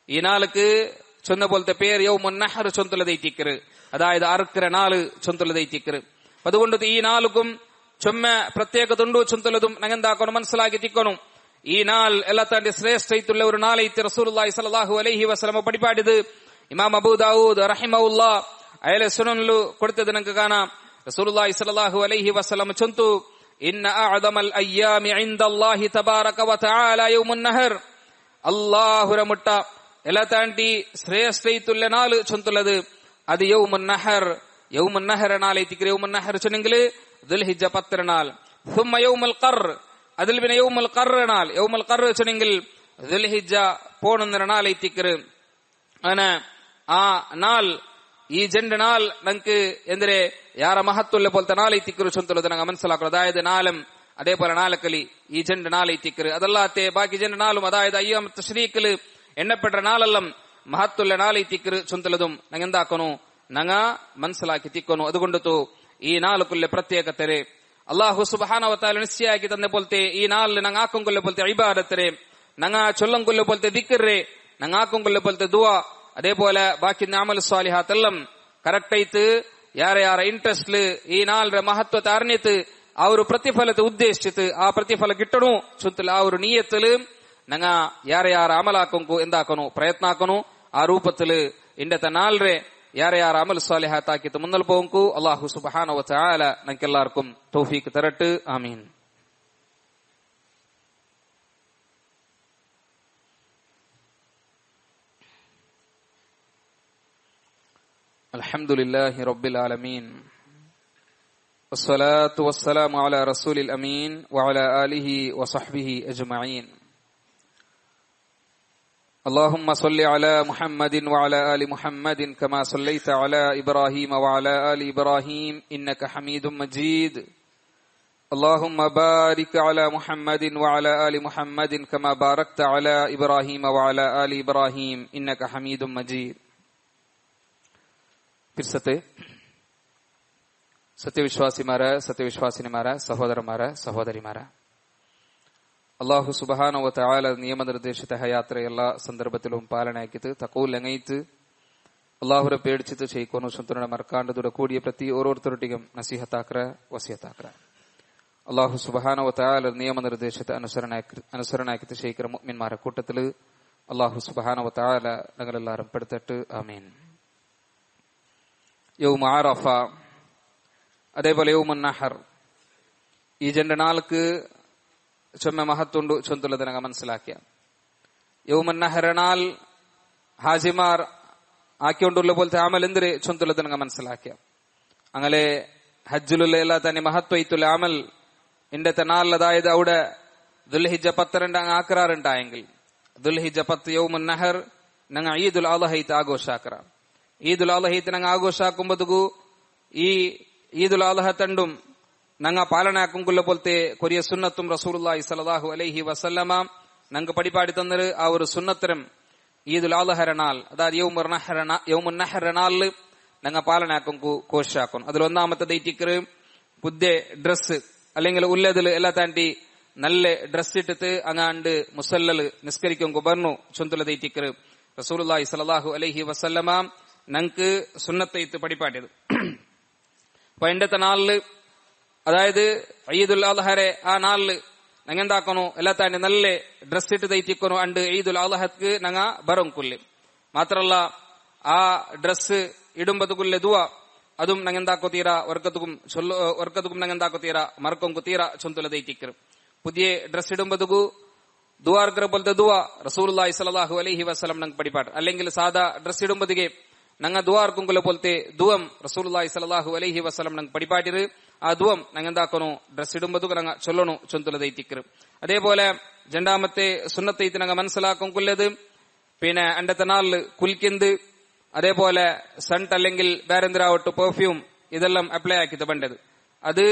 ഈ നാൾക്ക് ചൊന്ന പോലത്തെ പേര് യൗമുൻ നഹർ ചൊന്തുള്ള ദൈത്തിക്കറ്, അതായത് അറുക്കര നാള് ചൊന്തുള്ള ദൈത്തിക്കറ്. അതുകൊണ്ട് ഈ നാളുക്കും ചൊമ്മ പ്രത്യേകതുണ്ടോ ചൊന്തുള്ളതും ഞങ്ങൾ എന്താക്കണം മനസ്സിലാക്കി തിക്കണം. ഈ നാൾ എല്ലാ തന്റെ ശ്രേഷ്ഠയുള്ള ഒരു നാളൈത്ത് റസൂലുള്ളാഹി സ്വല്ലല്ലാഹു അലൈഹി വസല്ലം പഠിപ്പാടിയത് ഇമാം അബൂ ദാവൂദ് റഹിമഹുല്ലാ അയാളെ സുനനിൽ കൊടുത്തത് നമുക്ക് കാണാം. റസൂലുള്ളാഹി സ്വല്ലല്ലാഹു അലൈഹി വസല്ലം ചൊന്തു ഇന്ന അഅദമൽ അയ്യാമി ഇൻദല്ലാഹി തബാറക വതആല യൗമുൻ നഹർ. അല്ലാഹുര മുട്ട എല്ലാ താണ്ടി ശ്രേഷ്ഠയുള്ള നാൾ ചൊന്തുള്ളത് അത് യൗമുൻ നഹർ. യൗമുൻ നഹർ നാളൈത്തിക്ക് യൗമുൻ നഹർ ചൊന്നെങ്കിൽ ദുൽഹിജ്ജ 10 നാൾ. ثم യൗമുൽ ഖർ അതിൽ പിന്നെ യൗമുൽ ഖർ നാൾ. യൗമുൽ ഖർ ചൊന്നെങ്കിൽ ദുൽഹിജ്ജ 11 നാളൈത്തിക്ക് അന ആ നാൾ ഈ ജെണ്ട് നാൾ നമുക്ക് എന്തിരെ ಯಾರ ಮಹತ್ವಲ್ಲ പോലത്തെ നാളൈത്തിക്കറ് ചൊന്തുള്ളത് ഞങ്ങൾ മനസ്സിലാക്കണം. അതായത് നാലും അതേപോലെ നാലക്കലി ഈ ജെണ്ട് നാളൈത്തിക്കറ് അതല്ലാത്തെ ബാക്കി ജെണ്ട് നാളും അതായത് അയ്യാം തശ്രീക്കില് എണ്ണപ്പെട്ട നാളെല്ലാം മഹത്വല്ല നാളൈത്തിക്കറ് ചൊന്തുള്ളതും ഞങ്ങൾ എന്താക്കണു ഞങ്ങ മനസ്സിലാക്കി തിക്കണു. അതുകൊണ്ടു ഈ നാളുക്കുള്ള പ്രത്യേകതരെ അള്ളാഹു സുബ്ഹാനഹു വ തആല നിശ്ചയാക്കി തന്ന പോലത്തെ ഈ നാളിൽ ഞങ്ങൾ ആക്കും കൊല്ല പോലത്തെ ഇബാദത്തരെ ഞങ്ങൾ ചൊല്ലം കൊല്ല പോലത്തെ ദിക്റേ ഞങ്ങൾ ആക്കും കൊല്ല പോലത്തെ ദുആ അതേപോലെ ബാക്കി അമൽ സ്വാലിഹാത്ത് എല്ലാം കറക്റ്റ് ആയിട്ട് ಯಾರ ಇಂಟ್ರೆಸ್ಟ್ ಈ ನಾಲ್ರ ಮಹತ್ವತೆ ಅರ್ಣಿತ್ ಅವರು ಪ್ರತಿಫಲತೆ ಉದ್ದೇಶಿಸಿತು ಆ ಪ್ರತಿಫಲ ಗಿಟ್ಟಣು ಚುಂತಲ ಅವರು ನೀಯತ್ತಲು ನಂಗ ಯಾರ ಅಮಲಾಕಂಕು ಎಂದಾಕನು ಪ್ರಯತ್ನ ಹಾಕನು ಆ ರೂಪത്തില് ഇണ്ടത്തെ നാൽറെ ಯಾರ ಅಮಲ್ ಸ್ವಾಲಿಹಾತ್ ಆಕಿತ್ತು ಮುನ್ನಲ್ പോങ്കു അല്ലാഹു സുബ്ഹാനഹു വ തആല നമുക്കെല്ലാവർക്കും തൗഫീഖ് തരട്ടെ. ആമീൻ. الحمد لله رب العالمين والصلاة والسلام على رسول الأمين وعلى آله وصحبه أجمعين. اللهم صل على محمد وعلى آل محمد كما صليت على إبراهيم وعلى آل إبراهيم إنك حميد مجيد. اللهم بارك على محمد وعلى آل محمد كما باركت على إبراهيم وعلى آل إبراهيم إنك حميد مجيد. സത്യവിശ്വാസിമാരെ സത്യവിശ്വാസിനിമാരെ സഹോദരന്മാരെ സഹോദരിമാരെ അല്ലാഹു സുബ്ഹാനഹു വ തആല നിയമനിർദ്ദേശിത ഹയാത്ര എല്ലാ സന്ദർഭത്തിലും പാലനാക്കിയിട്ട് തഖൂൽ ലങ്ങൈത്ത് അല്ലാഹുരെ പേടിച്ചിട്ട് ചെയ്യിക്കുന്നു സുന്തന മർക്കാണ്ടതുടെ കൂടിയ പ്രതി ഓരോരുത്തരുടെയും നസീഹത്താക്ര വസിയത്താക്ര അല്ലാഹു സുബ്ഹാനഹു വ തആല നിയമനിർദ്ദേശിത അനുസരണാക്കിയിട്ട് ചെയ്യിക്കര മുഅ്മിൻമാരെ കൂട്ടത്തിൽ അല്ലാഹു സുബ്ഹാനഹു വ തആല ഞങ്ങളെല്ലാവരും പെടുത്തട്ട്. ആമീൻ. യൗമ അറഫ അതേപോലെ യൗമുൻ നഹർ ഈ രണ്ട് നാൾക്ക് ചൊമ്മ മഹത്വണ്ട് ചൊന്തുള്ളത് ഞങ്ങൾ മനസ്സിലാക്കിയ യൗമുൻ നഹർ നാൾ ഹാജിമാർ ആക്കിക്കൊണ്ടുള്ള പോലത്തെ അമൽ എന്തിരെ ചൊന്തുള്ളത് ഞങ്ങൾ മനസ്സിലാക്കിയ അങ്ങനെ ഹജ്ജിലുള്ള എല്ലാ തന്നെ മഹത്വത്തുള്ള അമൽ ഇണ്ടത്തെ നാളിൽ അതായത് അവിടെ ദുൽഹിജ്ജ 10 ആക്കറാറുണ്ടായെങ്കിൽ ദുൽഹിജ്ജ 10 യൗമുൻ നഹർ ഞങ്ങൾ ഈദുൽ അദ്ഹ ആഘോഷാക്കറ. ഈദുൽ അദ്ഹ ഞങ്ങൾ ആഘോഷാക്കുമ്പോഴത്തേക്കു ഈ ഈദുൽ അദ്ഹ തണ്ടും ഞങ്ങൾ പാലനാക്കുള്ള പോലത്തെ കൊറിയ സുന്നത്തും റസൂലുള്ളാഹി സ്വല്ലല്ലാഹു അലൈഹി വസല്ലമ ഞങ്ങൾക്ക് പഠിപ്പാടി തന്നത് ആ ഒരു സുന്നത്തരം ഈദുൽ അദ്ഹ നാൾ അതായത് യൗമുൻ നഹർ നാളിൽ ഞങ്ങൾ പാലനാക്കും കോശാക്കും. അതിലൊന്നാമത്തെ ദൈറ്റിക്കറ് പുതിയ ഡ്രസ്സ് അല്ലെങ്കിൽ ഉള്ളതിൽ എല്ലാ താണ്ടി നല്ല ഡ്രസ് ഇട്ടിട്ട് അങ്ങാണ്ട് മുസല്ലൽ നിസ്കരിക്കും പറഞ്ഞു ചൊന്തുല ദൈറ്റിക്കറ് റസൂലുള്ളാഹി സ്വല്ലല്ലാഹു അലൈഹി വസല്ലമ ഞങ്ങൾക്ക് സുന്നത്തൈത്ത് പഠിപ്പാട്ടിയത്. അപ്പൊ ഇണ്ടത്തെ നാളില് അതായത് ഈദുൽ അദ്ഹരെ ആ നാളില് ഞങ്ങൾ എന്താക്കണു എല്ലാ തന്നെ നല്ല ഡ്രസ് ഇട്ട് തയ്റ്റിക്കണു അണ്ട് ഈദുൽ അദ്ഹക്ക് ഞങ്ങ ബറംകുല്ല് മാത്രല്ല ആ ഡ്രസ് ഇടുമ്പതുക്കുള്ള ദുആ അതും ഞങ്ങൾ എന്താക്കോ തീര വർക്കത്തുക്കും ഞങ്ങൾ എന്താക്കോ തീര മറക്കൊങ്കു തീര ചൊന്തുല തയ്റ്റിക്കറ്. പുതിയ ഡ്രസ് ഇടുമ്പതുക്കു ദുആ ഇറക്കற പോലത്തെ ദുആ റസൂലുള്ളാഹി സ്വല്ലല്ലാഹു അലൈഹി വസല്ലം ನಂಗೆ ಪಡಿಪಾಟ. അല്ലെങ്കിൽ സാധാ ഡ്രസ് ഇടുമ്പതിಗೆ ನಂಗೆ ദുആ ഇറക്കുಂಕುಲ പോലത്തെ ദുവം റസൂലുള്ളാഹി സ്വല്ലല്ലാഹു അലൈഹി വസല്ലം ನಂಗೆ ಪಡಿಪಾಟಿರು. ആ ദുവം ನಂಗೆ എന്താക്കണു ഡ്രസ് ഇടുമ്പതുക ನಂಗೆ ചൊല്ലണു ചൊന്തലದೈತಿಕ್ಕರು. അതേപോലെ രണ്ടാമത്തെ സുന്നത്തൈത്ത് ನಂಗೆ മനസ്സിലാക്കുംകുല്ലത് പിന്നെ അണ്ടത്തെ നാളില് കുൽക്കിന്ത് അതേപോലെ സെന്റ് അല്ലെങ്കിൽ വേറെന്തിരാവട്ടെ പെർഫ്യൂം ഇതെല്ലാം അപ്ലൈ ആക്കിയത് പണ്ടത്. അത്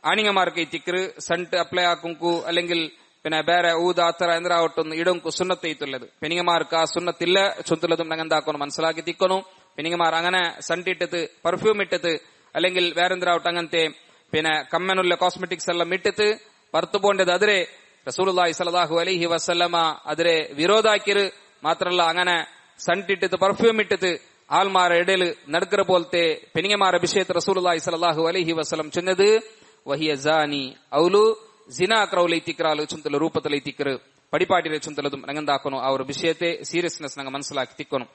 ആണിങ്ങമാർക്ക് തിക്കറ് സെന്റ് അപ്ലൈ ആക്കുംക്കു അല്ലെങ്കിൽ പിന്നെ ಬೇರೆ ಊದ ಆತರ ಎಂದ್ರಾವಟ್ಟೊಂದು ಇಡಂಕು ಸುನ್ನತ್ತೈತುള്ളത്. പെനിങ്ങമാർക്ക് ആ സുന്നത്തില്ല ചൊന്തുള്ളതും ನಂಗೆ എന്താക്കണം മനസ്സിലാക്കി തിക്കണു. പെനിങ്ങമാർ അങ്ങനെ സെന്റ് ഇട്ടിട്ട് പെർഫ്യൂം ഇട്ടിട്ട് അല്ലെങ്കിൽ വേറെന്തിരാവട്ടെ അങ്ങനത്തെ പിന്നെ കമ്മനുള്ള കോസ്മെറ്റിക്സ് എല്ലാം ഇട്ടിട്ട് പുറത്തു പോകേണ്ടത് അതിരെ റസൂലുള്ളാഹി സ്വല്ലല്ലാഹു അലൈഹി വസല്ലമ അതിരെ വിരോധാക്കിയത് മാത്രല്ല. അങ്ങനെ സെന്റ് ഇട്ടിട്ട് പെർഫ്യൂം ഇട്ടിട്ട് ആൾമാരെ ഇടയിൽ നടക്കുന്ന പോലത്തെ പെനിങ്ങമാരെ വിഷയത്തിൽ റസൂലുള്ളാഹി സ്വല്ലല്ലാഹു അലൈഹി വസല്ലം ചൊന്നത് വഹിയ സാനി ഔലു ಜಿನಾ ಕ್ರೌಲೈತಿಕ್ರಾಲು ಚುಂತಲ ರೂಪತಲೈತಿಕ್ಕರು ಪಡಿಪಾಟಿರೆ ಚುಂತಲದುം ನಂಗೆ എന്താക്കണു ആ ഒരു വിഷയത്തെ സീരിയസ്നെസ് ನಂಗೆ മനസ്സിലാക്കി തിക്കണു.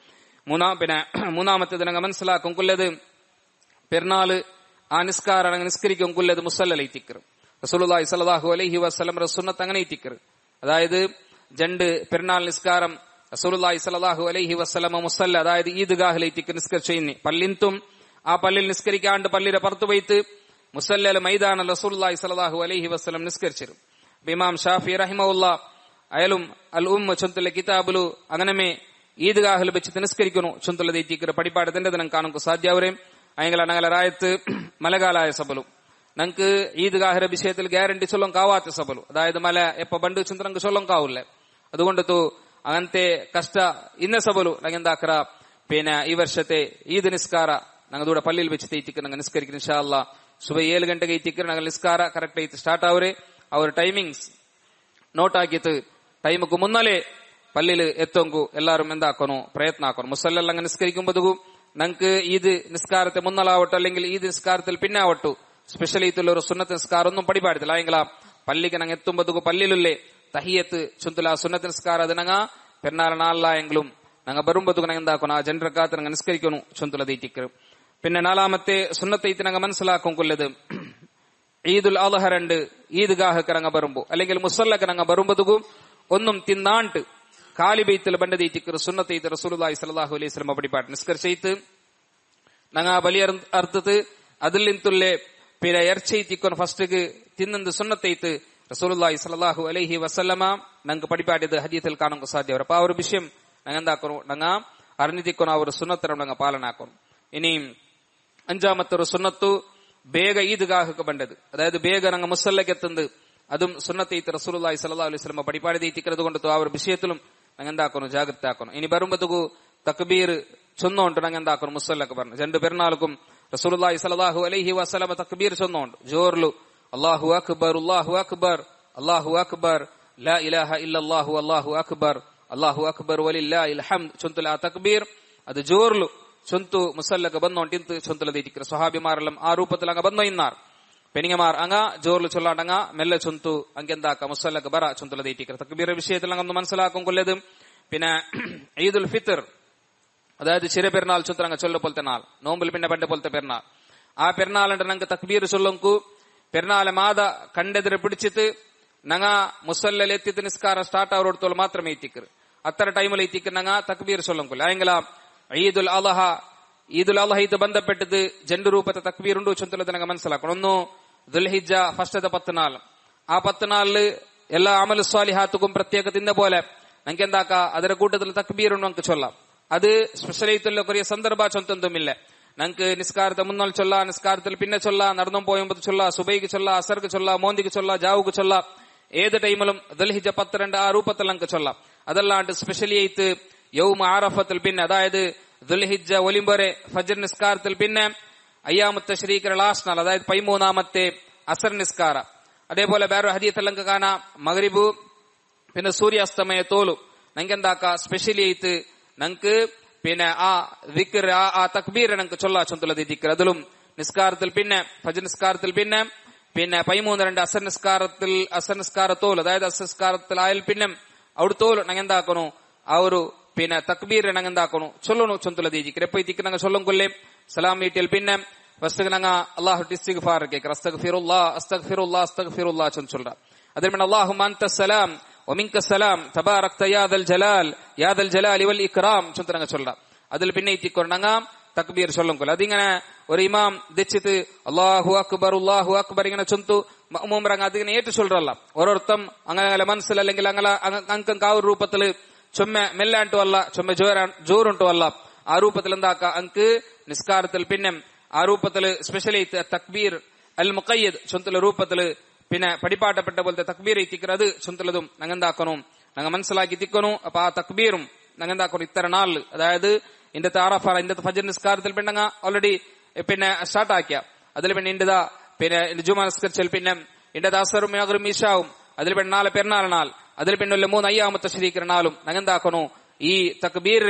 മൂന്നാമത്തേത് ನಂಗೆ മനസ്സിലാക്കുംകുല്ലത് പെരുന്നാള് ആ നിസ്കാരം ನಂಗೆ നിസ്കരിക്കുംകുല്ലത് മുസല്ലലൈത്തിക്കറ്. റസൂലുള്ളാഹി സ്വല്ലല്ലാഹു അലൈഹി വസല്ലം സുന്നത്ത് അങ്ങനെ ഇത്തിക്കറ്. അതായത് രണ്ട് പെരുന്നാൾ നിസ്കാരം റസൂലുള്ളാഹി സ്വല്ലല്ലാഹു അലൈഹി വസല്ലം മുസല്ല അതായത് ഈദ്ഗാഹിലൈത്തിക്കറ് നിസ്കരിച്ചു പല്ലിന്തും ആ പള്ളിയിൽ നിസ്കരിക്കാണ്ട് പള്ളിയുടെ പുറത്തു പോയിട്ട് മുസല്ലൽ മൈതാന റസൂലുള്ളാഹി സ്വല്ലല്ലാഹു അലൈഹി വസല്ലം നിസ്കരിച്ചിരും. ഇമാം ഷാഫി റഹിമഹുല്ലാ അയലും അൽ ഉമ്മ ചൊന്തല കിതാബുലു അങ്ങനമേ ഈദ്ഗാഹിൽ വെച്ച് നിസ്കരിക്കുന്നു ചൊന്തലದೈತಿಕ್ಕರು ಪಡಿಪಾಡದಿಂದ ನಂಗೆ ಕಾಣೋಕೆ ಸಾಧ್ಯ ಅವರೇ അയങ്ങളെ റായത്ത് മലകാലായ സബലു ನಂಗೆ ഈദ്ഗാഹിന്റെ വിഷയത്തിൽ ഗ്യാരണ്ടി ചൊല്ലോക്കാവാത്ത സബലു. അതായത് മല എപ്പ ബണ്ട് ചൊന്ത ನಂಗೆ ചൊല്ലോക്കാവില്ല. അതുകൊണ്ടു അങ്ങനത്തെ കഷ്ട ഇന്ന സബലു ನಂಗೆ എന്താക്കറ പിന്നെ ഈ വർഷത്തെ ഈദ് നിസ്കാര ನಂಗೆ ದೂಡ ಪಲ್ಲಿಲ್ വെച്ച് ತೈತಿಕ್ಕರು ನಂಗೆ ನಿಸ್ಕರಿക്കുന്നു ಇನ್ಶಾ ಅಲ್ಲಾಹ್. ಸುಬಹ 7 ಗಂಟೆಗೆ ಐತಿಕ್ಕರು ನಂಗೆ ನಿಸ್ಕಾರ ಕರೆಕ್ಟ್ ಐತಿ ಸ್ಟಾರ್ಟ್ ಆವ್ರೆ. ಅವ್ರ ಟೈಮಿಂಗ್ಸ್ ನೋಟ್ ಆಗಿತ್ತು ಟೈಮಕ್ಕೂ ಮುನ್ನಲೇ പള്ളിയിൽ എത്തുങ്കു എല്ലാവരും എന്താക്കണു പ്രയത്ന ആക്കണം. മുസല്ലൽ അങ്ങനെ നിസ്കരിക്കുമ്പോഴു നമുക്ക് ഈദ് നിസ്കാരത്തെ മുന്നലാവട്ടു അല്ലെങ്കിൽ ഈദ് നിസ്കാരത്തിൽ പിന്നെ ആവട്ടു സ്പെഷ്യൽ ഈത്തുള്ള ഒരു സുന്നത്ത് നിസ്കാരം ഒന്നും പടിപാടില്ല. എങ്കിലാ പള്ളിക്ക് ನಂಗೆ എത്തുമ്പോഴു പള്ളിയിലുള്ളേ തഹിയത്ത് ചുന്തല സുന്നത്ത് നിസ്കാരം അത് ನಂಗೆ പെരുന്നാൾ നാളിലായെങ്കിലും ನಂಗೆ ಬರುമ്പോഴു ನಂಗೆ എന്താക്കണം ആ ಜನರക്കാത്ത് ನಂಗೆ നിസ്കരിക്കണു ചുന്തലದೈತಿಕ್ಕರು. പിന്നെ നാലാമത്തെ സുന്നത്തൈത്ത് ನಂಗೆ മനസ്സിലാക്കുംകുല്ലത് ഈദുൽ അദ്ഹ രണ്ട് ഈദ്ഗാഹക്ക് ನಂಗೆ ಬರುമ്പോ അല്ലെങ്കിൽ മുസല്ലക്ക് ನಂಗೆ ಬರುമ്പോഴു ഒന്നും തിന്നാണ്ട് കാലിബൈത്തിൽ ബണ്ടതൈത്തിക്കറ് സുന്നത്തൈത്ത് റസൂലുള്ളാഹി സ്വല്ലല്ലാഹു അലൈഹി വസല്ലം പടിപാട്ട് നിസ്കരിച്ചൈത്ത് ನಂಗೆ ಬಲಿ ಅರ್ಥത്ത് അതിൽ നിന്തുള്ളേ പിന്നെ എർച്ചൈത്തിക്കൊന്ന് ഫസ്റ്റ്ക്ക് തിന്നത് സുന്നത്തൈത്ത് റസൂലുള്ളാഹി സ്വല്ലല്ലാഹു അലൈഹി വസല്ലമ ನಂಗೆ പടിപാട്ടിയത് ഹദീസിൽ കാണുക സാധ്യവർ. അപ്പൊ ആ ഒരു വിഷയം ನಂಗೆ എന്താക്കണം ನಂಗೆ അറിഞ്ഞിരിക്കണം ആ ഒരു സുന്നത്തരം ನಂಗೆ പാലനാക്കണം. ഇനി അഞ്ചാമത്തെ ഒരു സുന്നത്തു ಬೇಗ ಈದ್ഗാഹക്ക് ബണ്ടത് അതായത് ಬೇಗ ನಂಗೆ മുസല്ലക്ക് എത്തുന്നത് അതും സുന്നത്തൈത്ത് റസൂലുള്ളാഹി സ്വല്ലല്ലാഹു അലൈഹി വസല്ലം പടിപാടിതൈത്തിക്കறது കൊണ്ട് ആ ഒരു വിഷയത്തിലും ನಂಗೆ എന്താക്കണം ജാഗ്രത ആക്കണം. ഇനി വരുമ്പോഴത്തേക്കു തക്ബീർ ചൊന്നോണ്ട് ನಂಗೆ എന്താക്കണം മുസല്ലക്ക് പറഞ്ഞു രണ്ട് പെരുന്നാൾക്കും റസൂലുള്ളാഹി സ്വല്ലല്ലാഹു അലൈഹി വസല്ലം തക്ബീർ ചൊന്നോണ്ട് ജോർലു അല്ലാഹു അക്ബർ അല്ലാഹു അക്ബർ അല്ലാഹു അക്ബർ ലാ ഇലാഹ ഇല്ലല്ലാഹു അല്ലാഹു അക്ബർ അല്ലാഹു അക്ബർ വലില്ലാഹിൽ ഹംദ് ചൊന്തല ആ തക്ബീർ അത് ജോർലു ചൊന്തു മുസല്ലക്ക് ಬಂದೋಂಟಿಂತು ಚೊಂತಲದೈತಿಕ್ಕರು. സ്വഹാബിമാരെല്ലാം ആ ರೂಪത്തിൽ അങ്ങ് ಬಂದೋ ഇന്നാർ പെനിങ്ങമാർ അങ്ങ ജോർಲು ചൊല്ലാണ്ടങ്ങ മെല്ലെ ചൊന്തു അങ്ങെന്താക്ക മുസല്ലക്ക് ബറ ചൊന്തലದೈತಿಕ್ಕರು. തക്ബീർ വിഷയത്തിൽ അങ്ങ് മനസ്സിലാക്കും കൊല്ലത്. പിന്നെ ഈദുൽ ഫിത്ർ അതായത് ചിര പെരുന്നാൾ ചൊന്ത അങ്ങ് ചൊല്ല പോലത്തെ നാൾ നോമ്പിൽ പിന്നെ പണ്ട് പോലത്തെ പെരുന്നാൾ ആ പെരുന്നാളുണ്ട് ഞങ്ങൾക്ക് തക്ബീർ ചൊല്ലങ്കു പെരുന്നാളെ മാത കണ്ടെതിരെ പിടിച്ചിട്ട് ഞങ്ങ മുസല്ലൽ എത്തിത്ത് നിസ്കാരം സ്റ്റാർട്ട് അവരോടത്തോളം മാത്രമേ എത്തിക്കറ് അത്ര ടൈമിൽ എത്തിക്കറ് ഞങ്ങ തക്ബീർ ചൊല്ലങ്കുല്ല. അയെങ്കില ഈദുൽ അദ്ഹ ഇത് ബന്ധപ്പെട്ടത് രണ്ട് രൂപത്തെ തക്ബീർ ഉണ്ട് ചൊന്തലത് ഞങ്ങൾ മനസ്സിലാക്കണം. ഒന്ന് ദുൽഹിജ്ജ ഫസ്റ്റത്തെ 10 നാൾ ആ 10 നാളില് എല്ലാ അമൽ സ്വാലിഹാത്തുക്കും പ്രത്യേകത്തിന്റെ പോലെ ഞങ്ങൾക്ക് എന്താക്ക അതിന്റെ കൂട്ടത്തിൽ തക്ബീർ ഉണ്ട് നമുക്ക് ചൊല്ലാം. അത് സ്പെഷ്യലായിട്ടുള്ള കുറേ സന്ദർഭ ചൊന്തൊന്നുമില്ല. ഞങ്ങൾക്ക് നിസ്കാരത്തെ മുന്നൽ ചൊല്ല നിസ്കാരത്തിൽ പിന്നെ ചൊല്ല നടന്നു പോയുമ്പോൾ ചൊല്ല സുബൈക്ക് ചൊല്ല അസർക്ക് ചൊല്ല മോന്തിക്ക് ചൊല്ല ജാവുക്ക് ചൊല്ല ഏത് ടൈമിലും ദുൽഹിജ്ജ 12 ആ രൂപത്തിൽ ഞങ്ങൾക്ക് ചൊല്ലാം. അതല്ലാണ്ട് സ്പെഷ്യലി ആയിട്ട് യൗമ ആറഫത്തിൽ പിന്നെ അതായത് ദുൽഹിജ്ജ ഒലിമ്പരെ ഫജ്ർ നിസ്കാരത്തിൽ പിന്നെ അയ്യാമത്തെ തശ്രീഖിന്റെ ലാസ്റ്റ് നാൾ അതായത് 13ാമത്തെ അസർ നിസ്കാര അതേപോലെ വേറെ ഹദീത്തിൽ ഞങ്ങൾക്ക് കാണാം മഗ്രിബ് പിന്നെ സൂര്യാസ്തമയ തോലും ഞങ്ങൾക്ക് എന്താക്ക സ്പെഷ്യലി ആയിട്ട് ഞങ്ങൾക്ക് പിന്നെ ആ ദിക്ർ ആ തക്ബീർ ഞങ്ങൾക്ക് ചൊല്ലാ ചൊന്തലത് ദിക്ർ അതിലും നിസ്കാരത്തിൽ പിന്നെ ഫജ്ർ നിസ്കാരത്തിൽ പിന്നെ 13 അസർ നിസ്കാരത്തോലും അതായത് അസർ നിസ്കാരത്തിൽ ആയാൽ പിന്നെ അവിടുത്തോലും ഞങ്ങൾ എന്താക്കണു ആ ഒരു പിന്നെ തക്ബീർ ഞങ്ങൾ എന്താക്കണു ചൊല്ലണു ചൊന്തലത് ദിക്ർ എപ്പോ ഈ ദിക്ർ ഞങ്ങൾ ചൊല്ലും കൊല്ലേ സലാം വീട്ടിൽ പിന്നെ ഫസ്റ്റ് ഞങ്ങൾ അല്ലാഹു ഇസ്തിഗ്ഫാർ കേൾക്കുക അസ്തഗ്ഫിറുല്ലാഹ് അസ്തഗ്ഫിറുല്ലാഹ് അസ്തഗ്ഫിറുല്ലാഹ് ചൊല്ല അതിൽ പിന്നെ അല്ലാഹുമ്മ അൻത സലാം ഒമിങ്ക സലാം തബാറക്ത യാദൽ ജലാലി വൽ ഇക്റാം ചൊന്തനങ്ങ ചൊല്ല. അതിൽ പിന്നെ ഇത്തിക്കൊണ്ടങ്ങ തക്ബീർ ചൊല്ലുമ്പോൾ അതിങ്ങനെ ഒരു ഇമാം ദച്ചിത്ത് അള്ളാഹു അക്ബർ ഇങ്ങനെ ചൊന്തു മഅ്മൂമറങ്ങ അതിങ്ങനെ ഏറ്റു ചൊല്ലല്ല. ഓരോരുത്തം അങ്ങനെ മനസ്സിൽ അല്ലെങ്കിൽ അങ്ങനെ അങ്കം ആ ഒരു രൂപത്തില് ചൊമ്മ മെല്ലാണ്ടു അല്ല ചൊമ്മ ജോറുണ്ടു അല്ല ആ രൂപത്തിൽ എന്താക്ക അങ്ക് നിസ്കാരത്തിൽ പിന്നെ ആ രൂപത്തില് സ്പെഷ്യലി തക്ബീർ അൽ മുഖയ്യദ് ചൊന്തല രൂപത്തില് പിന്നെ പടിപ്പാട്ടപ്പെട്ട പോലത്തെ തക്ബീർ എത്തിക്കുന്നത് ചൊന്തലതും ഞങ്ങെന്താക്കണം ഞങ്ങൾ മനസ്സിലാക്കി തിക്കണു. അപ്പൊ ആ തക്ബീറും ഞങ്ങെന്താക്കണം ഇത്തര നാളില് അതായത് ഇന്നത്തെ അറഫ ഇന്നത്തെ ഫജ്ർ നിസ്കാരത്തിൽ പിന്നങ്ങ ഓൾറെഡി പിന്നെ സ്റ്റാർട്ട് ആക്കിയ അതിൽ പിന്നെ ഇന്റതാ പിന്നെ ജുമാ നിസ്കരിച്ചാൽ പിന്നെ ഇന്റത് അസറും മഗ്രിബും ഇശാവും അതിൽ പിന്നെ നാളെ പെരുന്നാൾ നാൾ അതിൽ പിന്നെ 3 അയ്യാമത്തെ ശരീക്കര നാളും ഞങ്ങെന്താക്കണു ഈ തക്ബീർ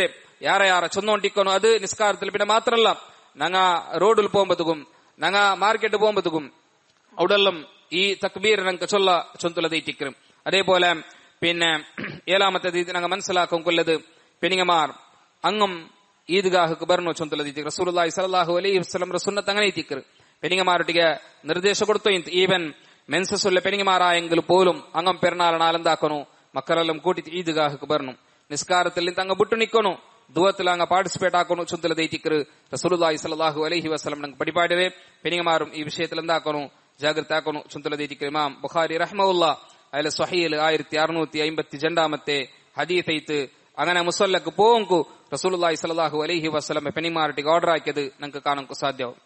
യാറെ ചൊന്നോണ്ടിക്കണു. അത് നിസ്കാരത്തിൽ പിന്നെ മാത്രല്ല ഞങ്ങ റോഡിൽ പോകുമ്പോഴത്തേക്കും ഞങ്ങ മാർക്കറ്റ് പോകുമ്പോഴത്തേക്കും അവിടെല്ലാം ഈ തക്ബീർ ഞങ്ങൾക്ക് ചൊന്തുലതേറ്റിക്കും. അതേപോലെ പിന്നെ 7ാമത്തെ ഞങ്ങൾ മനസ്സിലാക്കും കൊല്ലത് പെണിങ്ങമാർ അങ്ങും ഈദ്ഗാഹ് ಬರ್ನು ಚೊಂತಲದಿ ರಸೂಲುಲ್ಲಾಹಿ ಸಲ್ಲಲ್ಲಾಹು ಅಲೈಹಿ ವಸಲ್ಲಂ ಸುನ್ನತ್ അങ്ങനെ ഇത്തിക്കർ പെണിങ്ങമാരൊട്ടിಗೆ നിർദ്ദേശം കൊടുത്തു. ഈവൻ മെൻസസ് ഉള്ള പെണിങ്ങമാരായെങ്കിൽ പോലും അങ്ങം പെരുന്നാൾ എന്താക്കണു മക്കളെല്ലാം കൂട്ടി ഈദ്ഗാഹ് ಬರ್ನು നിസ്കാരത്തിൽ തങ്ങ ബുട്ടു നിക്കണു ദുവത്തിൽ അങ്ങ് പാർട്ടിസിപ്പേറ്റ് ആക്കണു ചൊന്തലതേറ്റിക്കർ റസൂലുള്ളാഹി സല്ലല്ലാഹു അലൈഹി വസല്ലം ഞങ്ങൾ പടിപാടിരെ പെണിങ്ങമാരും ഈ വിഷയത്തിൽ എന്താക്കണു ജാഗ്രത ആക്കണു ചൊന്തലതേറ്റിക്കർ. ഇമാം ബുഖാരി റഹ്മഹുല്ലാ അതിലെ സ്വഹീൽ 1652 ഹദീസ് ഐത്ത് അങ്ങനെ മുസല്ലക്ക് പോങ്കു റസൂലുള്ളാഹി സ്വല്ലല്ലാഹു അലൈഹി വസല്ലം പെണിമാരട്ടിಗೆ ഓർഡർ ആക്കിയത് ഞങ്ങൾക്ക് കാണാൻ സാധ്യമാവും.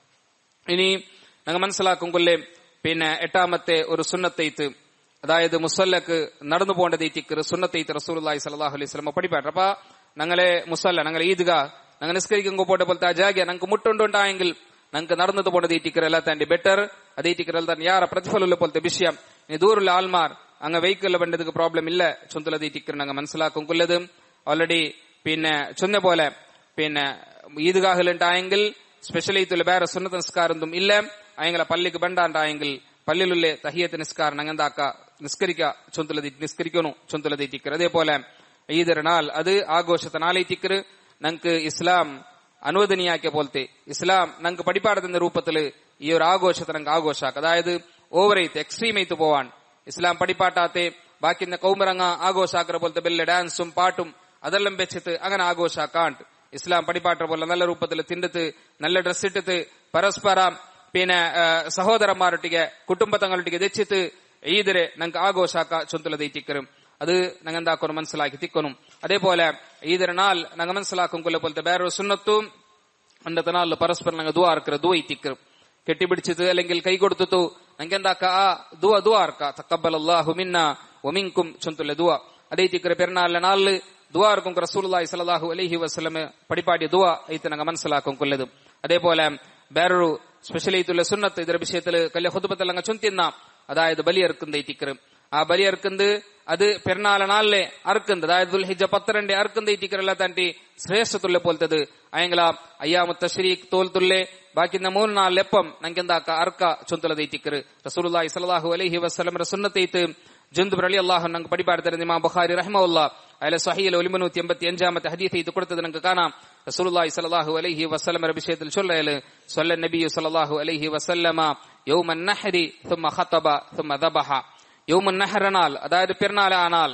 ഇനി ഞങ്ങൾ മനസ്സിലാക്കും കൊല്ലേ പിന്നെ 8ാമത്തെ ഒരു സുന്നത്തൈത്ത് അതായത് മുസല്ലക്ക് നടന്നു പോകേണ്ടതേറ്റിക്ക് സുന്നത്തൈത്ത് റസൂലുള്ളാഹി സ്വല്ലല്ലാഹു അലൈഹി വസല്ലം പഠിപ്പാട്ട്. അപ്പൊ ഞങ്ങളെ മുസല്ല ഞങ്ങളെ ഈദ്ഗാ ഞങ്ങൾ നിസ്കരിക്കുമ്പോൾ പോട്ടെ പോലത്തെ ആ ജാഗ്യ ഞങ്ങൾക്ക് മുട്ടുണ്ടായെങ്കിൽ ഞങ്ങൾക്ക് നടന്നത് പോകേണ്ടതേറ്റിക്കർ എല്ലാത്തന്റെ ബെറ്റർ അതേറ്റിക്കർ എല്ലാം യാറ പ്രതിഫലമുള്ള പോലത്തെ വിഷയം. ഇനി ദൂരുള്ള ആൾമാർ അങ്ങ് വെഹിക്കിളിൽ വേണ്ടതുക്ക് പ്രോബ്ലം ഇല്ല ചൊന്തലതേറ്റിക്കർ ഞങ്ങൾ മനസ്സിലാക്കും കൊല്ലത് ഓൾറെഡി പിന്നെ ചൊന്ന പോലെ പിന്നെ ഈദ്ഗാഹിലുണ്ടായെങ്കിൽ സ്പെഷ്യലി വേറെ സുന്നത്ത് നിസ്കാരൊന്നും ഇല്ല അയങ്ങളെ പള്ളിക്ക് ബണ്ടാണ്ടായെങ്കിൽ പള്ളിയിലുള്ള തഹിയത്ത് നിസ്കാരം അങ്ങെന്താക്ക നിസ്കരിക്കണു ചൊന്തലതേറ്റിക്കർ. അതേപോലെ ഈദർ നാൾ അത് ആഘോഷത്തെ നാളേറ്റിക്കർ ഞങ്ങൾക്ക് ഇസ്ലാം അനുവദനീയാക്കിയ പോലത്തെ ഇസ്ലാം ഞങ്ങൾക്ക് പടിപ്പാടുന്ന രൂപത്തില് ഈ ഒരു ആഘോഷത്തെ ഞങ്ങൾക്ക് ആഘോഷാക്ക. അതായത് ഓവറേത്ത് എക്സ്ട്രീമേത്ത് പോവാൻ ഇസ്ലാം പടിപ്പാട്ടാത്തെ ബാക്കി കൗമറങ്ങ ആഘോഷാക്കറ പോലത്തെ ബെല്ല് ഡാൻസും പാട്ടും അതെല്ലാം വെച്ചിട്ട് അങ്ങനെ ആഘോഷാക്കാണ്ട് ഇസ്ലാം പടിപ്പാട്ട പോലെ നല്ല രൂപത്തിൽ തിണ്ടിട്ട് നല്ല ഡ്രസ് ഇട്ടിട്ട് പരസ്പരം പിന്നെ സഹോദരന്മാരൊട്ടിಗೆ കുടുംബത്തങ്ങളൊട്ടിಗೆ തെച്ചിട്ട് ഈദരെ ഞങ്ങൾക്ക് ആഘോഷാക്ക ചൊന്തലതേറ്റിക്കരും അത് ഞങ്ങൾ എന്താക്കണം മനസ്സിലാക്കി തിക്കണം. അതേപോലെ ഈദര നാൾ ഞങ്ങൾ മനസ്സിലാക്കും കൊല്ല പോലത്തെ വേറൊരു സുന്നത്തും അന്നത്തെ നാളിൽ പരസ്പരം ഞങ്ങൾ ദുആയിത്തിക്കരും കെട്ടിപ്പിടിച്ചിട്ട് അല്ലെങ്കിൽ കൈ കൊടുത്തിട്ടു ഞങ്ങൾക്ക് എന്താക്ക ആ ദുആർക്ക തഖബ്ബലല്ലാഹു മിന്നാ വമിൻകും ചൊന്തുള്ള ദുആ അതേറ്റിക്കർ പെരുന്നാളിലെ നാളില് ദുആർക്കും റസൂലുള്ളാഹി സ്വല്ലല്ലാഹു അലൈഹി വസല്ലം പടിപ്പാടിയ ദുആ ഇത് ഞങ്ങൾ മനസ്സിലാക്കും കൊല്ലത്. അതേപോലെ വേറൊരു സ്പെഷ്യലൈത്തുള്ള സുന്നത്ത് ഇതര വിഷയത്തില് കല്യ ഖുതുബത്തിൽ അങ്ങ് ചൊന്തിന്ന അതായത് ബലിയർക്കുന്നേറ്റിക്കർ ആ ബലിയർക്കുന്നത് അത് പെരുന്നാളെ നാളിലെ അറുക്കുന്നത് അതായത് ദുൽഹിജ്ജ 12 അറുക്കുന്നേറ്റിക്കർ എല്ലാ തന്റെ ശ്രേഷ്ഠത്തുള്ള പോലത്തത് അയങ്ങള അയ്യാമുത്ത ശരീഖ് തോൽത്തുള്ളേ ബാക്കിന്ന 3 നാളിലെപ്പം ഞങ്ങൾക്ക് എന്താക്ക അർക്ക ചൊന്തലതേറ്റിക്കർ റസൂലുള്ളാഹി സ്വല്ലല്ലാഹു അലൈഹി വസല്ലം സുന്നത്തൈത്ത് ജുന്ദുബ് റളിയല്ലാഹു അൻഹു ഞങ്ങൾക്ക് പടിപാടി തരുന്ന ഇമാം ബുഖാരി റഹ്മഹുല്ലാ അതിലെ സ്വഹീൽ 985 ഹദീസ് ഇത് കൊടുത്തത് നിങ്ങൾക്ക് കാണാം. റസൂലുള്ളാഹി സ്വല്ലല്ലാഹു അലൈഹി വസല്ലം വിഷയത്തിൽ ചൊല്ലല് സ്വല്ല നബി സ്വല്ലല്ലാഹു അലൈഹി വസല്ലമ യൗമൻ നഹരി ثم خطب ثم ذبح യൗമുൻ നഹ്റനാൽ അതായത് പെരുന്നാൾ ആനാൽ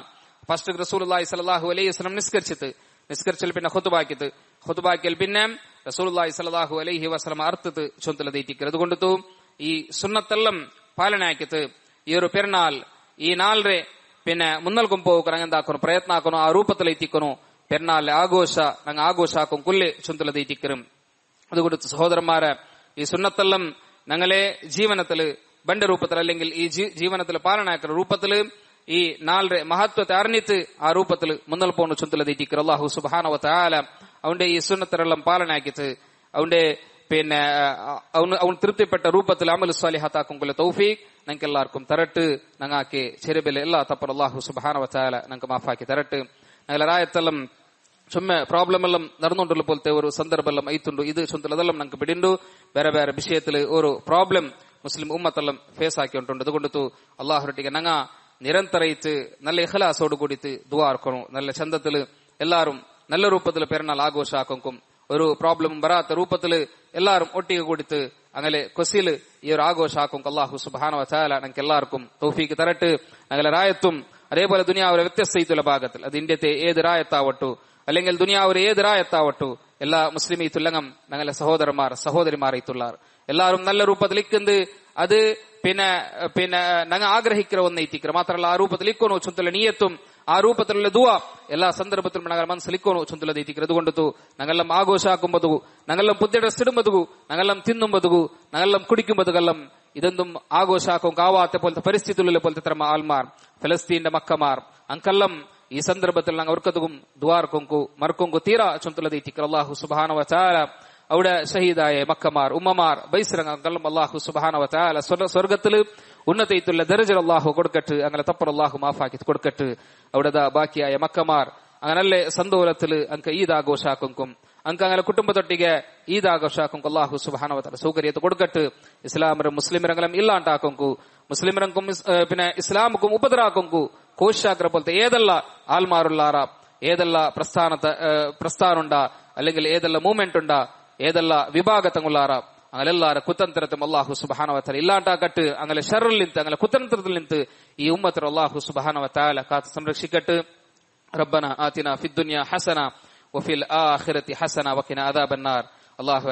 ഫസ്റ്റ് റസൂലുള്ളാഹി സ്വല്ലല്ലാഹു അലൈഹി വസല്ലം നിസ്കരിച്ചൽ പിന്നെ ഖുതുബാക്കിൽ പിന്നെ റസൂലുള്ളാഹി സ്വല്ലല്ലാഹു അലൈഹി വസല്ലം അർത്ഥത്ത് ചൊന്തലതേറ്റിക്കർ. അതുകൊണ്ടു ഈ സുന്നത്തെല്ലാം പാലനാക്കിത്ത് ഈ ഒരു പെരുന്നാൾ ഈ നാളെ പിന്നെ മുന്നൽക്കും പോകും എന്താക്കണം പ്രയത്ന ആക്കണോ ആ രൂപത്തിലെത്തിക്കണോ പെരുന്നാളിലെ ആഘോഷാക്കും കൊല്ലെ ചൊന്തലതേറ്റിക്കരും. അതുകൊണ്ട് സഹോദരന്മാരെ ഈ സുന്നത്തെല്ലാം ഞങ്ങളെ ജീവനത്തില് ബണ്ട രൂപത്തിൽ അല്ലെങ്കിൽ ഈ ജീവനത്തിൽ പാലനാക്കുന്ന രൂപത്തില് ഈ നാളെ മഹത്വത്തെ അറിഞ്ഞിട്ട് ആ രൂപത്തിൽ മുന്നൽ പോകുന്ന ചൊന്തലതേറ്റിക്കർ. അല്ലാഹു സുബ്ഹാനഹു വ തആല അവന്റെ ഈ സുന്നത്തെല്ലാം പാലനാക്കിയിട്ട് അവന്റെ പിന്നെ അവൻ തൃപ്തിപ്പെട്ട രൂപത്തിൽ അമൽ സ്വാലിഹാത്താക്കും കൊല്ല തൗഫീഖ് ഞങ്ങൾക്ക് എല്ലാവർക്കും തരട്ട് ഞങ്ങൾക്ക് ചെറുബിലെ എല്ലാ തപ്പർ അല്ലാഹു സുബ്ഹാനഹു വ തആല ഞങ്ങൾക്ക് മാഫാക്കി തരട്ട്. ഞങ്ങളെ രായത്തെല്ലാം ചുമ്മാ പ്രോബ്ലം എല്ലാം നടന്നുകൊണ്ടുള്ള പോലത്തെ ഒരു സന്ദർഭം ഐത്തുണ്ടു ഇത് ചൊന്തലതെല്ലാം ഞങ്ങൾക്ക് പിടിണ്ടു വേറെ വേറെ വിഷയത്തിൽ ഒരു പ്രോബ്ലം മുസ്ലിം ഉമ്മത്തെല്ലാം ഫേസ് ആക്കിയിട്ടുണ്ട്. അതുകൊണ്ടു അള്ളാഹുരട്ടിಗೆ ഞങ്ങ നിരന്തരയിട്ട് നല്ല ഇഖ്ലാസോട് കൂടിയിട്ട് ദുആ ആർക്കണം നല്ല ചന്തത്തില് എല്ലാരും നല്ല രൂപത്തിൽ പെരുന്നാൾ ആഘോഷാക്കും ഒരു പ്രോബ്ലം വരാത്ത രൂപത്തില് എല്ലാരും ഒട്ടിಗೆ കൂടിയിട്ട് അങ്ങനെ കൊസിയില് ഈ ഒരു ആഘോഷാക്കും അല്ലാഹു സുബ്ഹാനഹു വ തആല ഞങ്ങൾക്ക് എല്ലാവർക്കും തൗഫീഖ് തരട്ട്. ഞങ്ങളെ രായത്തും അതേപോലെ ദുനിയാവിലെ വ്യത്യസ്തയുള്ള ഭാഗത്തിൽ അത് ഇന്ത്യത്തെ ഏത് രായത്താവട്ടു അല്ലെങ്കിൽ ദുനിയാവിലെ ഏത് രായത്താവട്ടു എല്ലാ മുസ്ലിമീ തുല്ലങ്ങം ഞങ്ങളെ സഹോദരന്മാർ സഹോദരിമാർ ഇത്തുള്ളാർ എല്ലാവരും നല്ല രൂപത്തിൽ ഇക്കുന്നത് അത് പിന്നെ ഞങ്ങൾ ആഗ്രഹിക്കുന്ന ഒന്നൈത്തിക്കറ മാത്രമല്ല ആ രൂപത്തിൽ ഇക്കോണോ ചുന്തല നീയത്തും ആ രൂപത്തിലുള്ള ദുവ എല്ലാ സന്ദർഭത്തിലും ഞങ്ങൾ മനസ്സിലിക്കോണോ ചുന്തല ദൈത്തിക്കറ അതുകൊണ്ടു ഞങ്ങളെല്ലാം ആഘോഷാക്കുമ്പതുകു ഞങ്ങളെല്ലാം പുതിയ ഡ്രസ് ഇടുമ്പതുകു ഞങ്ങളെല്ലാം തിന്നുമ്പതുകു ഞങ്ങളെല്ലാം കുടിക്കുമ്പതുകെല്ലാം ഇതൊന്നും ആഘോഷാക്കും കാവാത്തെ പോലത്തെ പരിസ്ഥിതിയുള്ള പോലത്തെ തരം ആൾമാർ ഫലസ്തീന്റെ മക്കമാർ അങ്കെല്ലാം ഈ സന്ദർഭത്തിൽ ഞങ്ങൾ അവർക്കതും ദ്വാർക്കൊങ്കു മർക്കൊങ്കു തീര ചുന്തല ദൈത്തിക്കറ അല്ലാഹു സുബ്ഹാനഹു വ തആല അവിടെ ഷഹീദായ മക്കമാർ ഉമ്മമാർ ബൈസിറങ്ങൾക്കും അല്ലാഹു സുബ്ഹാനഹു വ തആല സ്വർഗത്തിൽ ഉന്നതയിലുള്ള ദർജ അല്ലാഹു കൊടുക്കട്ട് അങ്ങനെ തപ്പർ അല്ലാഹു മാഫാക്കി കൊടുക്കട്ട് അവിടെ ബാക്കിയായ മക്കമാർ അങ്ങനല്ലേ സന്തോഷത്തില് അങ്ക ഈദ് ആഘോഷാക്കും അങ്ക അങ്ങനെ കുടുംബത്തൊട്ടിಗೆ ഈദ് ആഘോഷാക്കും അല്ലാഹു സുബ്ഹാനഹു വ തആല സൗകര്യത്തെ കൊടുക്കട്ട് ഇസ്ലാമരും മുസ്ലിമരങ്ങളും ഇല്ലാണ്ടാക്കും മുസ്ലിമരക്കും പിന്നെ ഇസ്ലാമുക്കും ഉപദ്രാക്കും കോശാഗ്ര പോലത്തെ ഏതല്ല ആൽമാറുള്ളാറ ഏതല്ല പ്രസ്ഥാനുണ്ട അല്ലെങ്കിൽ ഏതല്ല മൂവ്മെന്റ് ഉണ്ടാ ഏതല്ല വിഭാഗത്തങ്ങുള്ളാറ അങ്ങനെല്ലാര കുതന്ത്രത്തും അല്ലാഹു സുബ്ഹാനഹു വ തആല ഇല്ലാണ്ടാക്കട്ട് അങ്ങനെ ഷർറിൽ നിന്ന് അങ്ങനെ കുതന്ത്രത്തിൽ നിന്ന് ഈ ഉമ്മത്തിനെ അല്ലാഹു സുബ്ഹാനഹു വ തആല കാത്ത് സംരക്ഷിക്കട്ടെ. റബ്ബന ആതിന ഫിദ്ദുനിയ ഹസന വഫിൽ ആഖിറതി ഹസന വഖിന അദാബന്നാർ. അല്ലാഹു